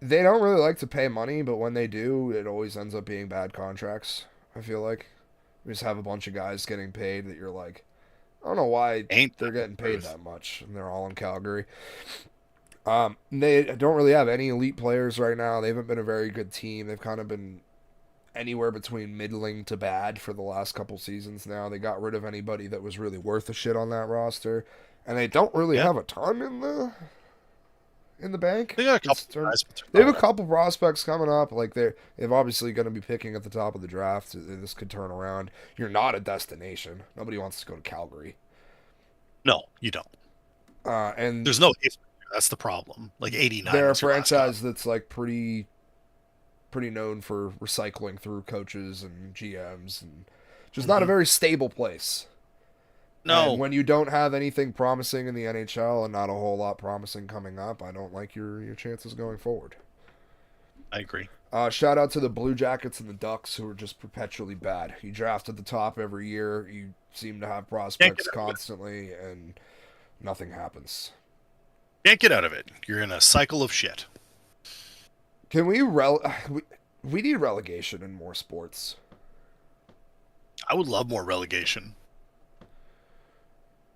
They don't really like to pay money, but when they do, it always ends up being bad contracts. I feel like we just have a bunch of guys getting paid that you're like, I don't know why they're getting paid that much, and they're all in Calgary. They don't really have any elite players right now. They haven't been a very good team. They've kind of been anywhere between middling to bad for the last couple seasons now. They got rid of anybody that was really worth a shit on that roster, and they don't really have a ton in the bank. They got a couple guys, they have a couple prospects coming up. Like they're obviously going to be picking at the top of the draft. This could turn around. You're not a destination. Nobody wants to go to Calgary. No, you don't. And there's no history. That's the problem. Like 89. They're a franchise that's like pretty known for recycling through coaches and GMs and just not a very stable place. No. And when you don't have anything promising in the NHL and not a whole lot promising coming up, I don't like your chances going forward. I agree. Shout out to the Blue Jackets and the Ducks, who are just perpetually bad. You draft at the top every year. You seem to have prospects constantly, and nothing happens. Can't get out of it. You're in a cycle of shit. Can we we need relegation in more sports. I would love more relegation.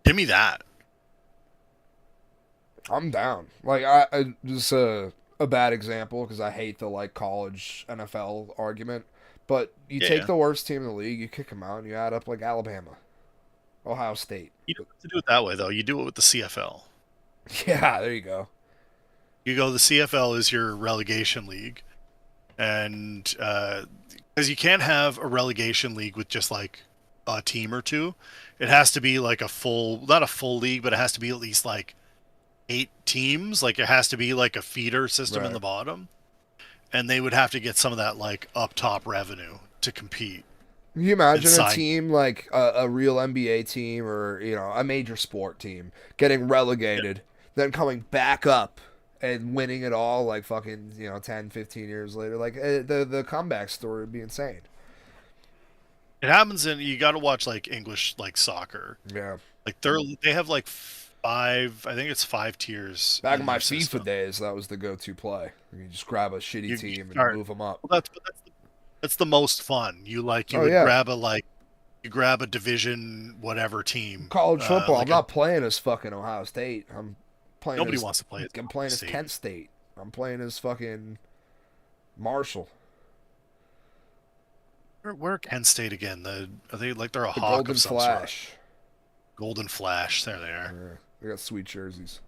Give me that. I'm down. Like I just a bad example because I hate the like college NFL argument, but you take the worst team in the league, you kick them out, and you add up like Alabama, Ohio State. You don't have to do it that way though. You do it with the CFL. Yeah, there you go. You go. The CFL is your relegation league, and because you can't have a relegation league with just like a team or two. It has to be like not a full league, but it has to be at least like 8 teams. Like it has to be like a feeder system in the bottom. And they would have to get some of that like up top revenue to compete. Can you imagine a team like a real NBA team or, a major sport team getting relegated, then coming back up and winning it all like fucking, 10, 15 years later? Like the comeback story would be insane. It happens you got to watch like English like soccer. Yeah. Like they have like 5, I think it's 5 tiers. Back in my FIFA days, that was the go-to play. You just grab a shitty team and move them up. Well, that's the most fun. You grab a division whatever team. College football. I'm not playing as fucking Ohio State. I'm playing. Nobody wants to play. I'm playing as Kent State. I'm playing as fucking Marshall. Where Kent State again? Are they like they're a the hawk Golden of some Flash. Sort? Golden Flash. There they are. Yeah, they got sweet jerseys.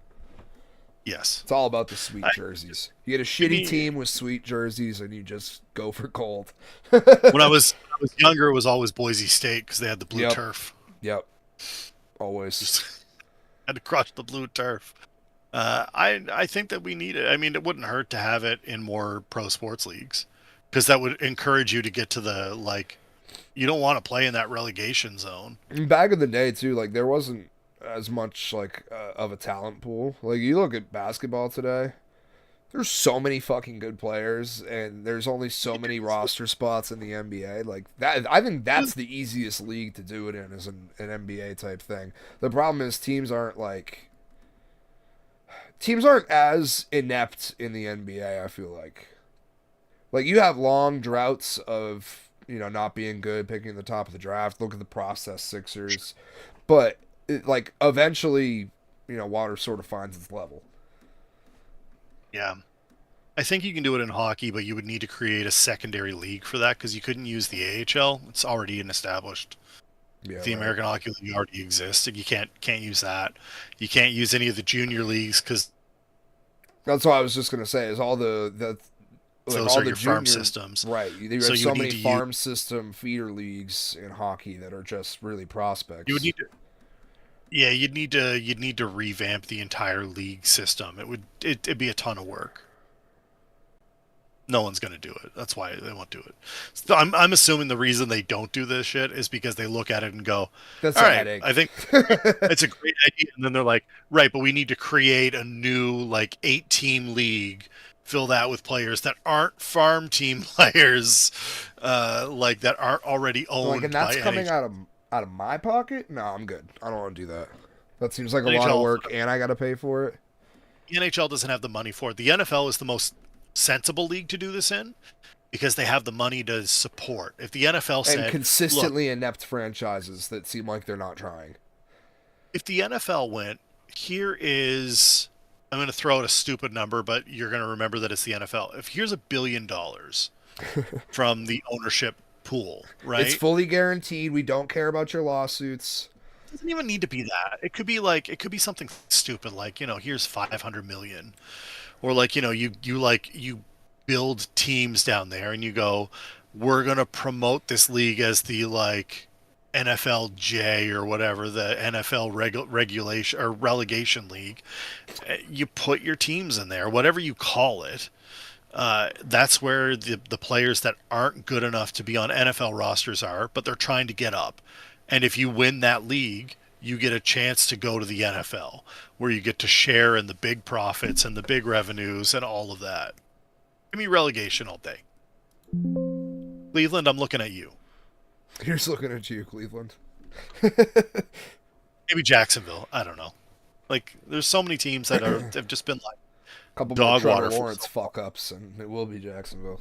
Yes. It's all about the sweet jerseys. You get a shitty team with sweet jerseys, and you just go for gold. When I was younger, it was always Boise State because they had the blue turf. Yep. Always. Just had to crush the blue turf. I think that we need it. I mean, it wouldn't hurt to have it in more pro sports leagues. Because that would encourage you to get to the, like, you don't want to play in that relegation zone. Back in the day, too, like, there wasn't as much, like, of a talent pool. Like, you look at basketball today, there's so many fucking good players, and there's only so many roster spots in the NBA. Like, that, I think that's the easiest league to do it in, is an NBA type thing. The problem is teams aren't as inept in the NBA, I feel like. Like, you have long droughts of, not being good, picking the top of the draft. Look at the process Sixers. But, eventually, water sort of finds its level. Yeah. I think you can do it in hockey, but you would need to create a secondary league for that because you couldn't use the AHL. It's already an established. Yeah, the American Hockey League already exists. And you can't use that. You can't use any of the junior leagues because... That's what I was just going to say, is all the those are your farm systems, right? You have so many farm system feeder leagues in hockey that are just really prospects. You would need to, you'd need to revamp the entire league system. It'd be a ton of work. No one's going to do it. That's why they won't do it. So I'm assuming the reason they don't do this shit is because they look at it and go, That's all a right, headache. I think it's a great idea. And then they're like, right, but we need to create a new like 8-team league, fill that with players that aren't farm team players, like that aren't already Like, and owned by that's coming NHL. out of my pocket? No, I'm good. I don't want to do that. That seems like a lot of NHL, work, and I got to pay for it. the NHL doesn't have the money for it. The NFL is the most sensible league to do this in because they have the money to support. If the NFL And said, look, consistently inept franchises that seem like they're not trying. if the NFL went, here is, I'm going to throw out a stupid number, but you're going to remember that it's the NFL. If here's $1 billion from the ownership pool, right? It's fully guaranteed. We don't care about your lawsuits. It doesn't even need to be that. It could be like, it could be something stupid like, here's 500 million, or like, you build teams down there and you go, we're going to promote this league as the like NFLJ or whatever, the NFL regulation or relegation league. You put your teams in there, whatever you call it. That's where the players that aren't good enough to be on NFL rosters are, but they're trying to get up. And if you win that league, you get a chance to go to the NFL, where you get to share in the big profits and the big revenues and all of that. Give me relegation all day. Cleveland, I'm looking at you. Here's looking at you, Cleveland. Maybe Jacksonville. I don't know. Like, there's so many teams that have just been like Couple more dog Trevor water. Lawrence fuck ups, and it will be Jacksonville.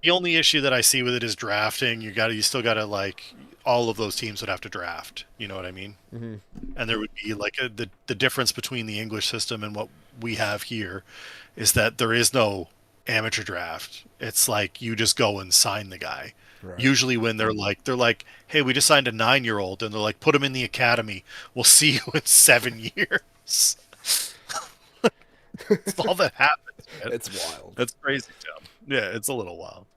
The only issue that I see with it is drafting. You still gotta like all of those teams would have to draft. You know what I mean? Mm-hmm. And there would be like the difference between the English system and what we have here is that there is no amateur draft. It's like you just go and sign the guy. Right. Usually when they're like, hey, we just signed a 9-year-old, and they're like, put him in the academy. We'll see you in 7 years. That's all that happens. Man. It's wild. That's crazy, Tom. Yeah, it's a little wild.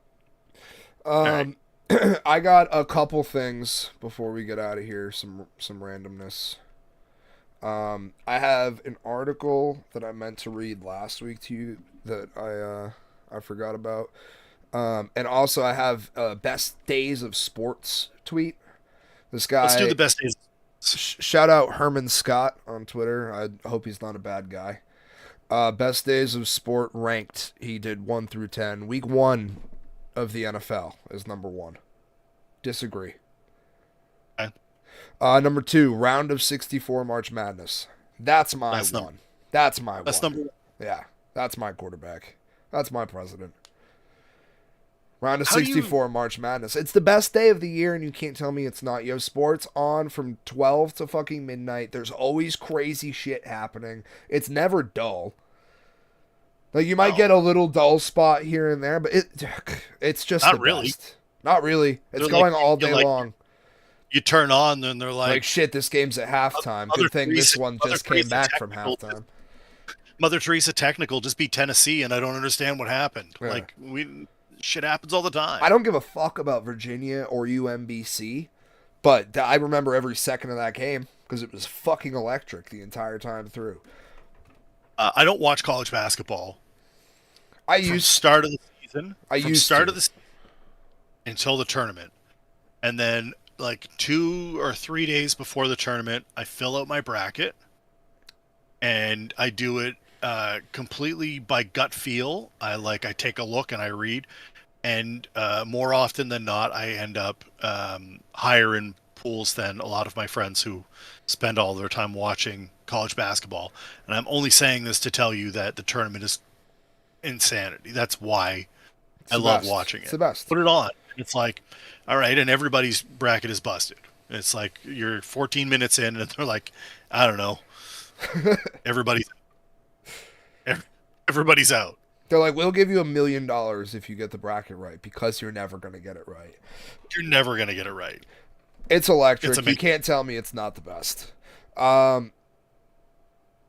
I got a couple things before we get out of here. Some randomness. I have an article that I meant to read last week to you that I forgot about. And also I have a best days of sports tweet. This guy. Let's do the best days. Shout out Herman Scott on Twitter. I hope he's not a bad guy. Best days of sport ranked. He did 1 through 10. Week 1 of the NFL is number 1. Disagree. Okay. Number 2, round of 64 March Madness. That's my one. That's my one. That's number 1. Yeah, that's my quarterback. That's my president. Round of 64 March Madness. It's the best day of the year, and you can't tell me it's not. You have sports on from 12 to fucking midnight. There's always crazy shit happening. It's never dull. Like, you might get a little dull spot here and there, but it's just not the really. best. Not really. It's They're going like, all day long. You turn on, and they're like, shit, this game's at halftime. Good thing this one just came back from halftime. Mother Teresa technical just beat Tennessee, and I don't understand what happened. Yeah. Like, shit happens all the time. I don't give a fuck about Virginia or UMBC, but I remember every second of that game because it was fucking electric the entire time through. I don't watch college basketball. Start of the season. Until the tournament, and then like 2 or 3 days before the tournament, I fill out my bracket, and I do it completely by gut feel. I take a look and I read, and more often than not, I end up higher in pools than a lot of my friends who spend all their time watching college basketball. And I'm only saying this to tell you that the tournament is insanity. That's why I love watching it. It's the best. Put it on. It's like, all right, and everybody's bracket is busted. It's like you're 14 minutes in, and they're like, I don't know, everybody's out. They're like, we'll give you $1 million if you get the bracket right, because you're never going to get it right. You're never going to get it right. It's electric. You can't tell me it's not the best.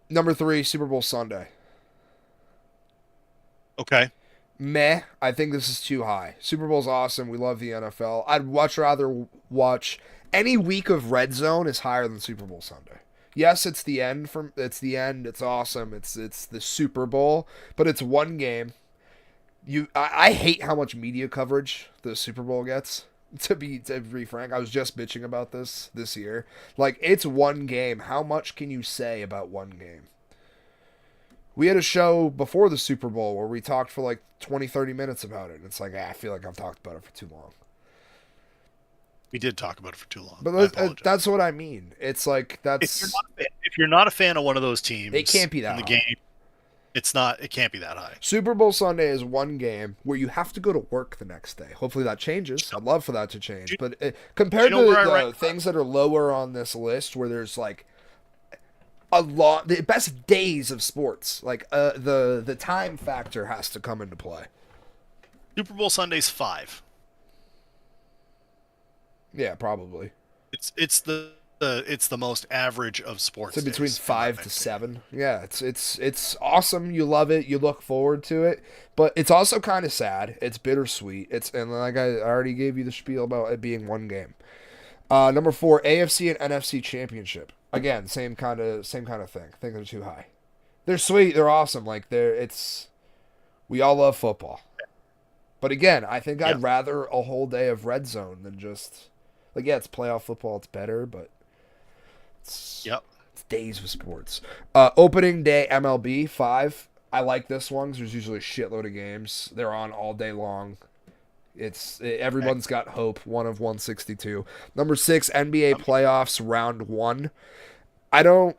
Number 3, Super Bowl Sunday. Okay. Meh. I think this is too high. Super Bowl's awesome. We love the NFL. I'd much rather watch any week of Red Zone is higher than Super Bowl Sunday. Yes, it's the end. It's awesome. It's the Super Bowl, but it's one game. I hate how much media coverage the Super Bowl gets. To be frank, I was just bitching about this year. Like, it's one game. How much can you say about one game? We had a show before the Super Bowl where we talked for like 20, 30 minutes about it. And it's like, I feel like I've talked about it for too long. We did talk about it for too long. But that's what I mean. It's like, if you're not a fan of one of those teams, it can't be that in the high. game. It can't be that high. Super Bowl Sunday is one game where you have to go to work the next day. Hopefully that changes. I'd love for that to change. But compared to the things that are lower on this list, where there's like a lot, the best days of sports, like the time factor has to come into play. Super Bowl Sunday's 5. Yeah, probably. It's the most average of sports. So between days, 5 to 7. Yeah, it's awesome. You love it. You look forward to it. But it's also kind of sad. It's bittersweet. And like I already gave you the spiel about it being one game. Number 4, AFC and NFC Championship. Again, same kind of thing. I think they're too high. They're sweet. They're awesome. Like we all love football. But again, I think I'd rather a whole day of red zone than just like, yeah, it's playoff football. It's better, but it's days of sports. Opening day MLB 5. I like this one because there's usually a shitload of games. They're on all day long. Everyone's got hope. 1 of 162. Number 6, NBA playoffs round 1. I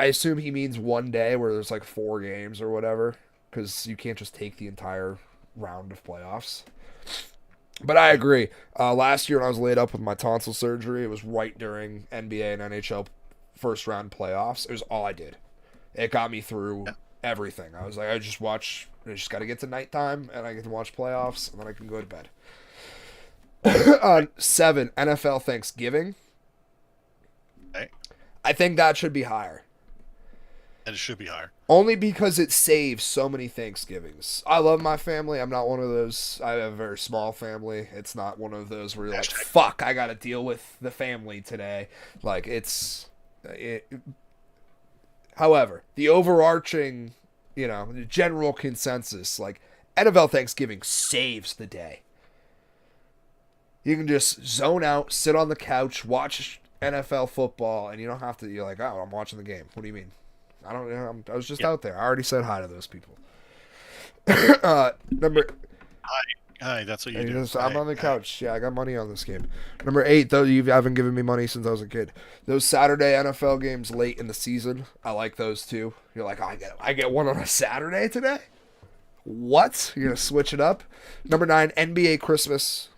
assume he means one day where there's like 4 games or whatever, because you can't just take the entire round of playoffs. But I agree. Last year when I was laid up with my tonsil surgery, it was right during NBA and NHL first round playoffs. It was all I did. It got me through everything. I was like, I just got to get to nighttime, and I get to watch playoffs, and then I can go to bed. 7, NFL Thanksgiving. Okay. I think that should be higher. And it should be higher. Only because it saves so many Thanksgivings. I love my family. I'm not one of those. I have a very small family. It's not one of those where you're like, fuck, I got to deal with the family today. Like, however, the overarching, the general consensus, like, NFL Thanksgiving saves the day. You can just zone out, sit on the couch, watch NFL football, and you don't have to, you're like, oh, I'm watching the game. What do you mean? I don't know. I was just out there. I already said hi to those people. Number. Hi. That's what you do. I'm on the couch. Yeah, I got money on this game. Number 8, though, you haven't given me money since I was a kid. Those Saturday NFL games late in the season, I like those too. You're like, oh, I get one on a Saturday today? What? You're gonna switch it up? Number 9, NBA Christmas,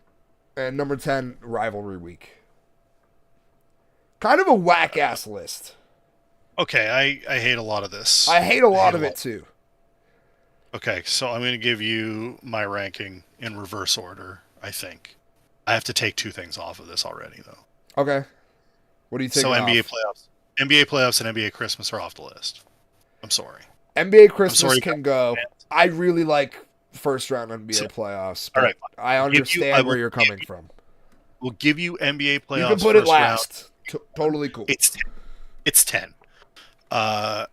and number 10, Rivalry Week. Kind of a whack ass list. Okay, I hate a lot of this. I hate a lot of it too. Okay, so I'm going to give you my ranking in reverse order, I think. I have to take 2 things off of this already, though. Okay. What do you think? So NBA playoffs and NBA Christmas are off the list. I'm sorry. NBA Christmas can go. I really like first round NBA playoffs. But all right, I understand where you're coming from. We'll give you NBA playoffs. You can put it last. Totally cool. It's 10. I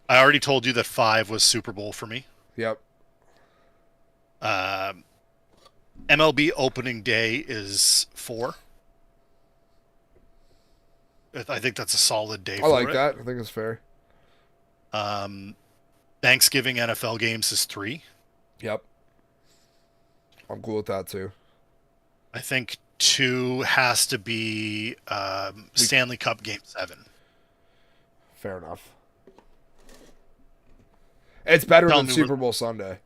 already told you that 5 was Super Bowl for me. Yep. MLB opening day is 4. I think that's a solid day for it. I like that. I think it's fair. Thanksgiving NFL games is 3. Yep. I'm cool with that too. I think 2 has to be Stanley Cup Game 7. Fair enough. It's better than Super Bowl Sunday.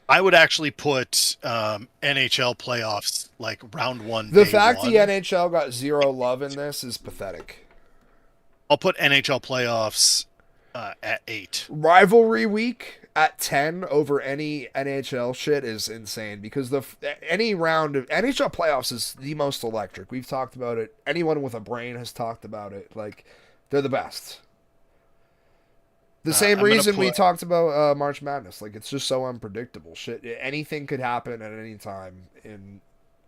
I would actually put NHL playoffs like round 1. The fact the NHL got 0 love in this is pathetic. I'll put NHL playoffs at 8. Rivalry week at 10 over any NHL shit is insane because any round of NHL playoffs is the most electric. We've talked about it. Anyone with a brain has talked about it. Like, they're the best. The same reason we talked about March Madness. Like, it's just so unpredictable. Shit, anything could happen at any time in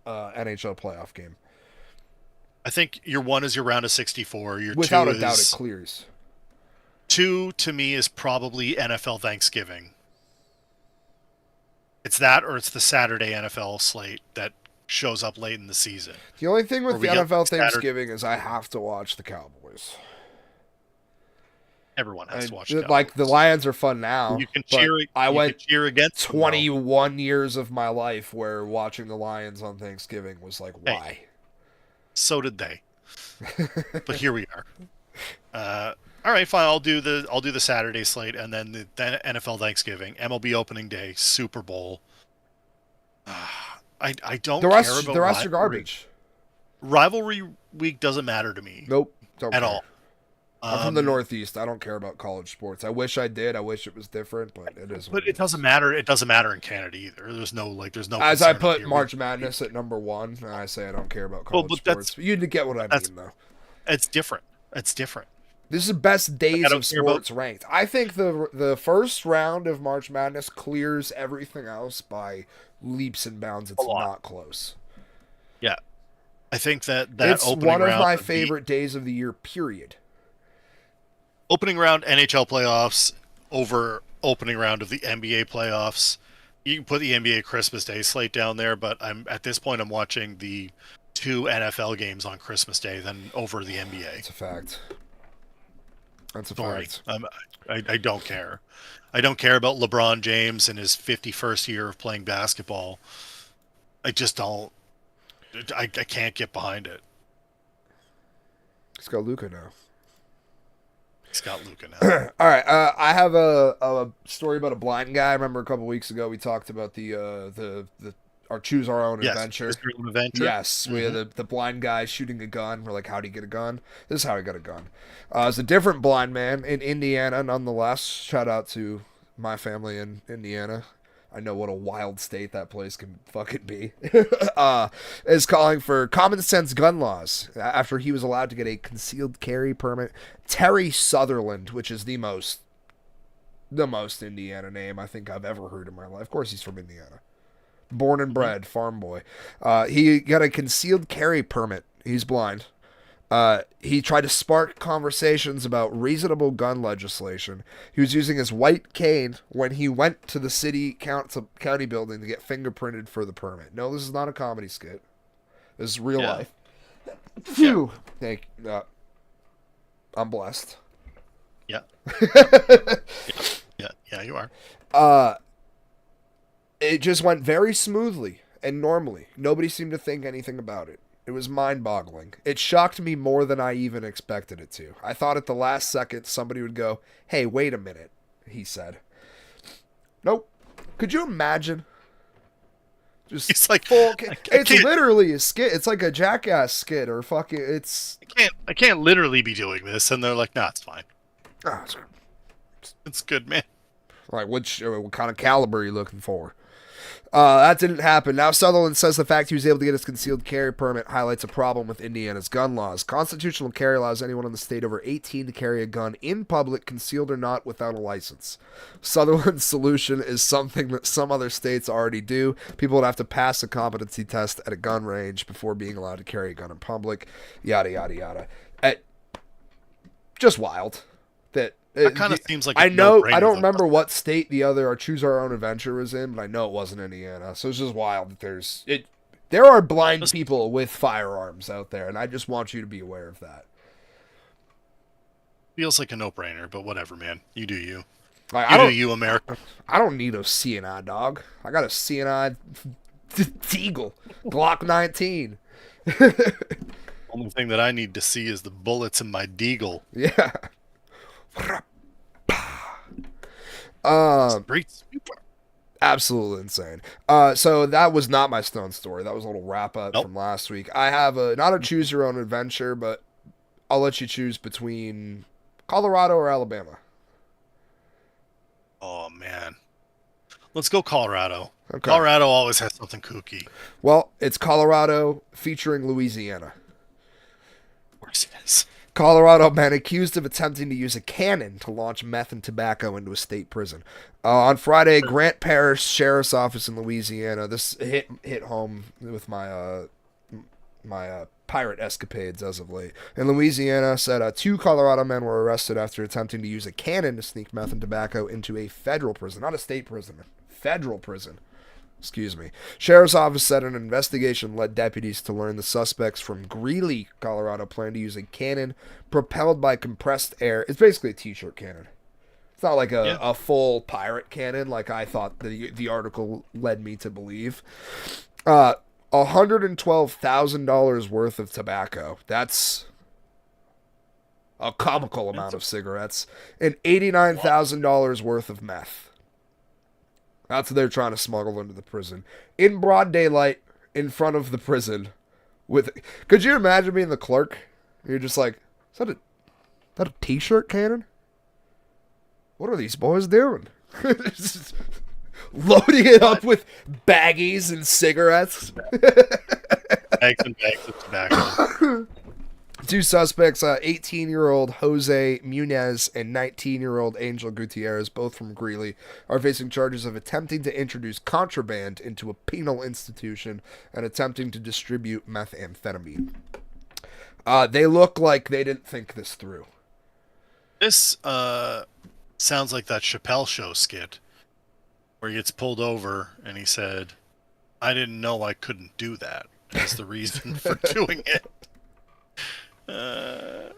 NHL playoff game. I think your 1 is your round of 64. Your Without 2 a doubt, it clears. 2 to me is probably NFL Thanksgiving. It's that, or it's the Saturday NFL slate that shows up late in the season. The only thing Or with the we get NFL Saturday. Thanksgiving is I have to watch the Cowboys. Everyone has to And watch like the Cowboys. Lions are fun now, You can but cheer. I You can went cheer against them, though. 21 years of my life where watching the Lions on Thanksgiving was like, Hey. why? So did they. But here we are. All right, fine. I'll do the Saturday slate, and then the NFL Thanksgiving, MLB opening day, Super Bowl. I don't The care rest, about the rest are rivalry. garbage. Rivalry week doesn't matter to me Nope, don't at care. all. I'm from the Northeast. I don't care about college sports. I wish I did. I wish it was different, but it is. But it doesn't matter. It doesn't matter in Canada either. There's no As I concern put here. March Madness at number one, and I say I don't care about college but sports. You get what I that's- mean, though. It's different. It's different. This is best days I don't of care about- sports ranked. I think the first round of March Madness clears everything else by leaps and bounds. It's lot. not close. Yeah, I think that It's opening one of round my the favorite days of the year. Period. opening round NHL playoffs over opening round of the NBA playoffs. You can put the NBA Christmas Day slate down there, but I'm at this point I'm watching the 2 NFL games on Christmas Day than over the NBA. It's a fact. That's a Sorry, fact. I don't care. I don't care about LeBron James in his 51st year of playing basketball. I just don't. I can't get behind it. He's got Luca now. He's got Luka now. All right, I have a story about a blind guy. I remember a couple weeks ago we talked about the our choose our own Yes, adventure. Choose Your Own Adventure. Yes, we had the blind guy shooting a gun. We're like, how'd he get a gun? This is how he got a gun. It's a different blind man in Indiana, nonetheless. Shout out to my family in Indiana. I know what a wild state that place can fucking be. Is calling for common sense gun laws after he was allowed to get a concealed carry permit. Terry Sutherland, which is the most Indiana name I think I've ever heard in my life. Of course, he's from Indiana. Born and bred, farm boy. He got a concealed carry permit. He's blind. He tried to spark conversations about reasonable gun legislation. He was using his white cane when he went to the city county building to get fingerprinted for the permit. No, this is not a comedy skit. This is real life. Phew. Thank you. I'm blessed. Yeah. Yeah, you are. It just went very smoothly and normally. Nobody seemed to think anything about it. It was mind-boggling. It shocked me more than I even expected it to. I thought at the last second somebody would go, "Hey, wait a minute," he said. Nope. Could you imagine? Just It's like full. I It's can't- literally a skit. It's like a Jackass skit or fucking. It's. I can't literally be doing this, and they're like, "Nah, it's fine. It's good, man." Like, what kind of caliber are you looking for? That didn't happen. Now Sutherland says the fact he was able to get his concealed carry permit highlights a problem with Indiana's gun laws. Constitutional carry allows anyone in the state over 18 to carry a gun in public, concealed or not, without a license. Sutherland's solution is something that some other states already do. People would have to pass a competency test at a gun range before being allowed to carry a gun in public. Yada, yada, yada. Just wild. That kind of seems like I a know. no-brainer, I don't though. remember what state the other our Choose Our Own Adventure was in, but I know it wasn't Indiana. So it's just wild that there are blind people with firearms out there, and I just want you to be aware of that. Feels like a no-brainer, but whatever, man. You do you. Like, You do you, America. I don't need a CNI dog. I got a CNI Deagle Glock 19. Only thing that I need to see is the bullets in my deagle. Yeah. Great sweeper. Absolutely insane. So that was not my Stone story. That was a little wrap up Nope. from last week. I have not a choose your own adventure, but I'll let you choose between Colorado or Alabama. Oh man, let's go Colorado. Okay. Colorado always has something kooky. Well, it's Colorado featuring Louisiana. Of course it is. Colorado man accused of attempting to use a cannon to launch meth and tobacco into a state prison. On Friday, Grant Parish Sheriff's Office in Louisiana. This hit home with my pirate escapades as of late. In Louisiana, said 2 Colorado men were arrested after attempting to use a cannon to sneak meth and tobacco into a federal prison, not a state prison, federal prison. Excuse me. Sheriff's office said an investigation led deputies to learn the suspects from Greeley, Colorado, plan to use a cannon propelled by compressed air. It's basically a t-shirt cannon. It's not like Yeah. a full pirate cannon like I thought the article led me to believe. $112,000 worth of tobacco. That's a comical amount of cigarettes. And $89,000 worth of meth. That's what they're trying to smuggle into the prison. In broad daylight, in front of the prison. Could you imagine being the clerk? You're just like, is that a t-shirt cannon? What are these boys doing? Loading it up with baggies and cigarettes. Bags and bags of tobacco. Two suspects, 18-year-old Jose Munez and 19-year-old Angel Gutierrez, both from Greeley, are facing charges of attempting to introduce contraband into a penal institution and attempting to distribute methamphetamine. They look like they didn't think this through. This sounds like that Chappelle Show skit where he gets pulled over and he said, "I didn't know I couldn't do that," as the reason for doing it. I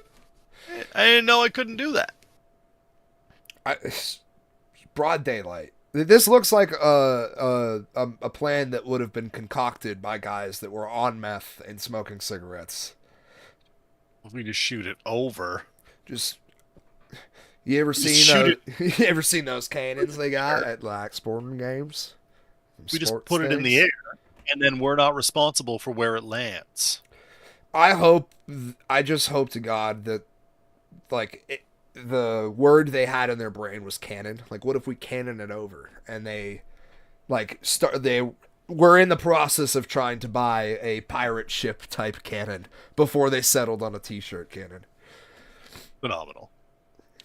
didn't know I couldn't do that. Broad daylight. This looks like a plan that would have been concocted by guys that were on meth and smoking cigarettes. We just shoot it over. Just you ever seen you ever seen those cannons they got at like sporting games? We just put it in the air, and then we're not responsible for where it lands. I just hope to God that, like, the word they had in their brain was cannon. Like, what if we cannon it over? And they, like, they were in the process of trying to buy a pirate ship type cannon before they settled on a t-shirt cannon. Phenomenal.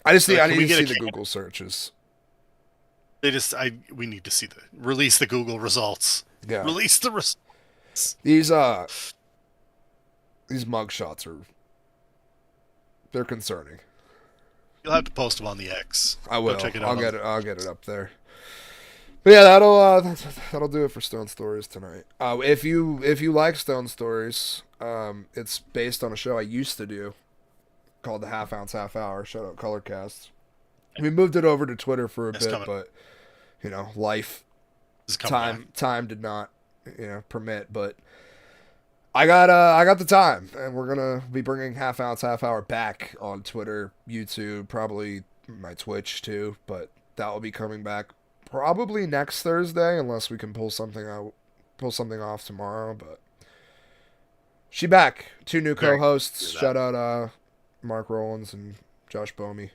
I need to see the Google searches. We need to see release the Google results. Yeah. Release the These mugshots they're concerning. You'll have to post them on the X. I will. Check it out. I'll get it up there. But yeah, that'll do it for Stone Stories tonight. If you like Stone Stories, it's based on a show I used to do called the Half Ounce Half Hour. Shout out Colorcast. We moved it over to Twitter for a bit, but life, time did not permit. But I got the time, and we're gonna be bringing Half Ounce Half Hour back on Twitter, YouTube, probably my Twitch too. But that will be coming back probably next Thursday, unless we can pull something off tomorrow. But she back. 2 new co-hosts. Shout out Mark Rollins and Josh Bomey.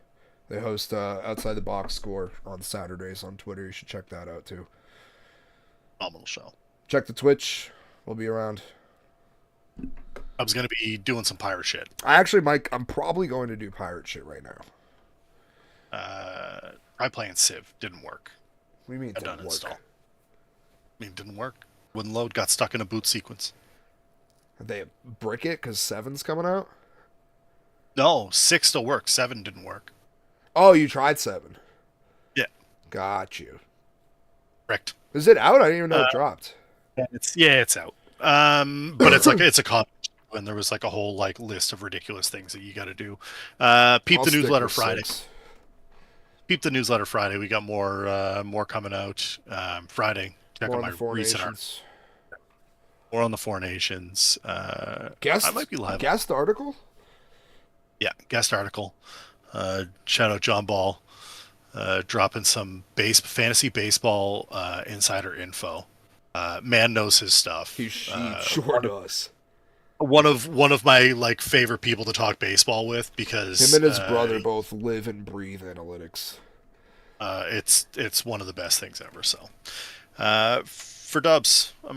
They host Outside the Box Score on Saturdays on Twitter. You should check that out too. Phenomenal show. Check the Twitch. We'll be around. I was going to be doing some pirate shit. I'm probably going to do pirate shit right now. Try playing Civ. Didn't work. What do you mean it didn't work? Install. I mean, it didn't work. Wouldn't load. Got stuck in a boot sequence. Did they brick it because 7's coming out? No, 6 still works. 7 didn't work. Oh, you tried 7? Yeah. Got you. Correct. Is it out? I didn't even know it dropped. It's out. But it's a comic, and there was like a whole list of ridiculous things that you got to do. Peep the newsletter Friday. 6. Peep the newsletter Friday. We got more coming out Friday. Check out my recent articles. More on the Four Nations. I might be live. Guest article? Yeah, guest article. Shout out John Ball. Dropping some fantasy baseball insider info. Man knows his stuff. He sure does. One of my favorite people to talk baseball with, because him and his brother both live and breathe analytics. It's one of the best things ever. So, for Dubs, I'm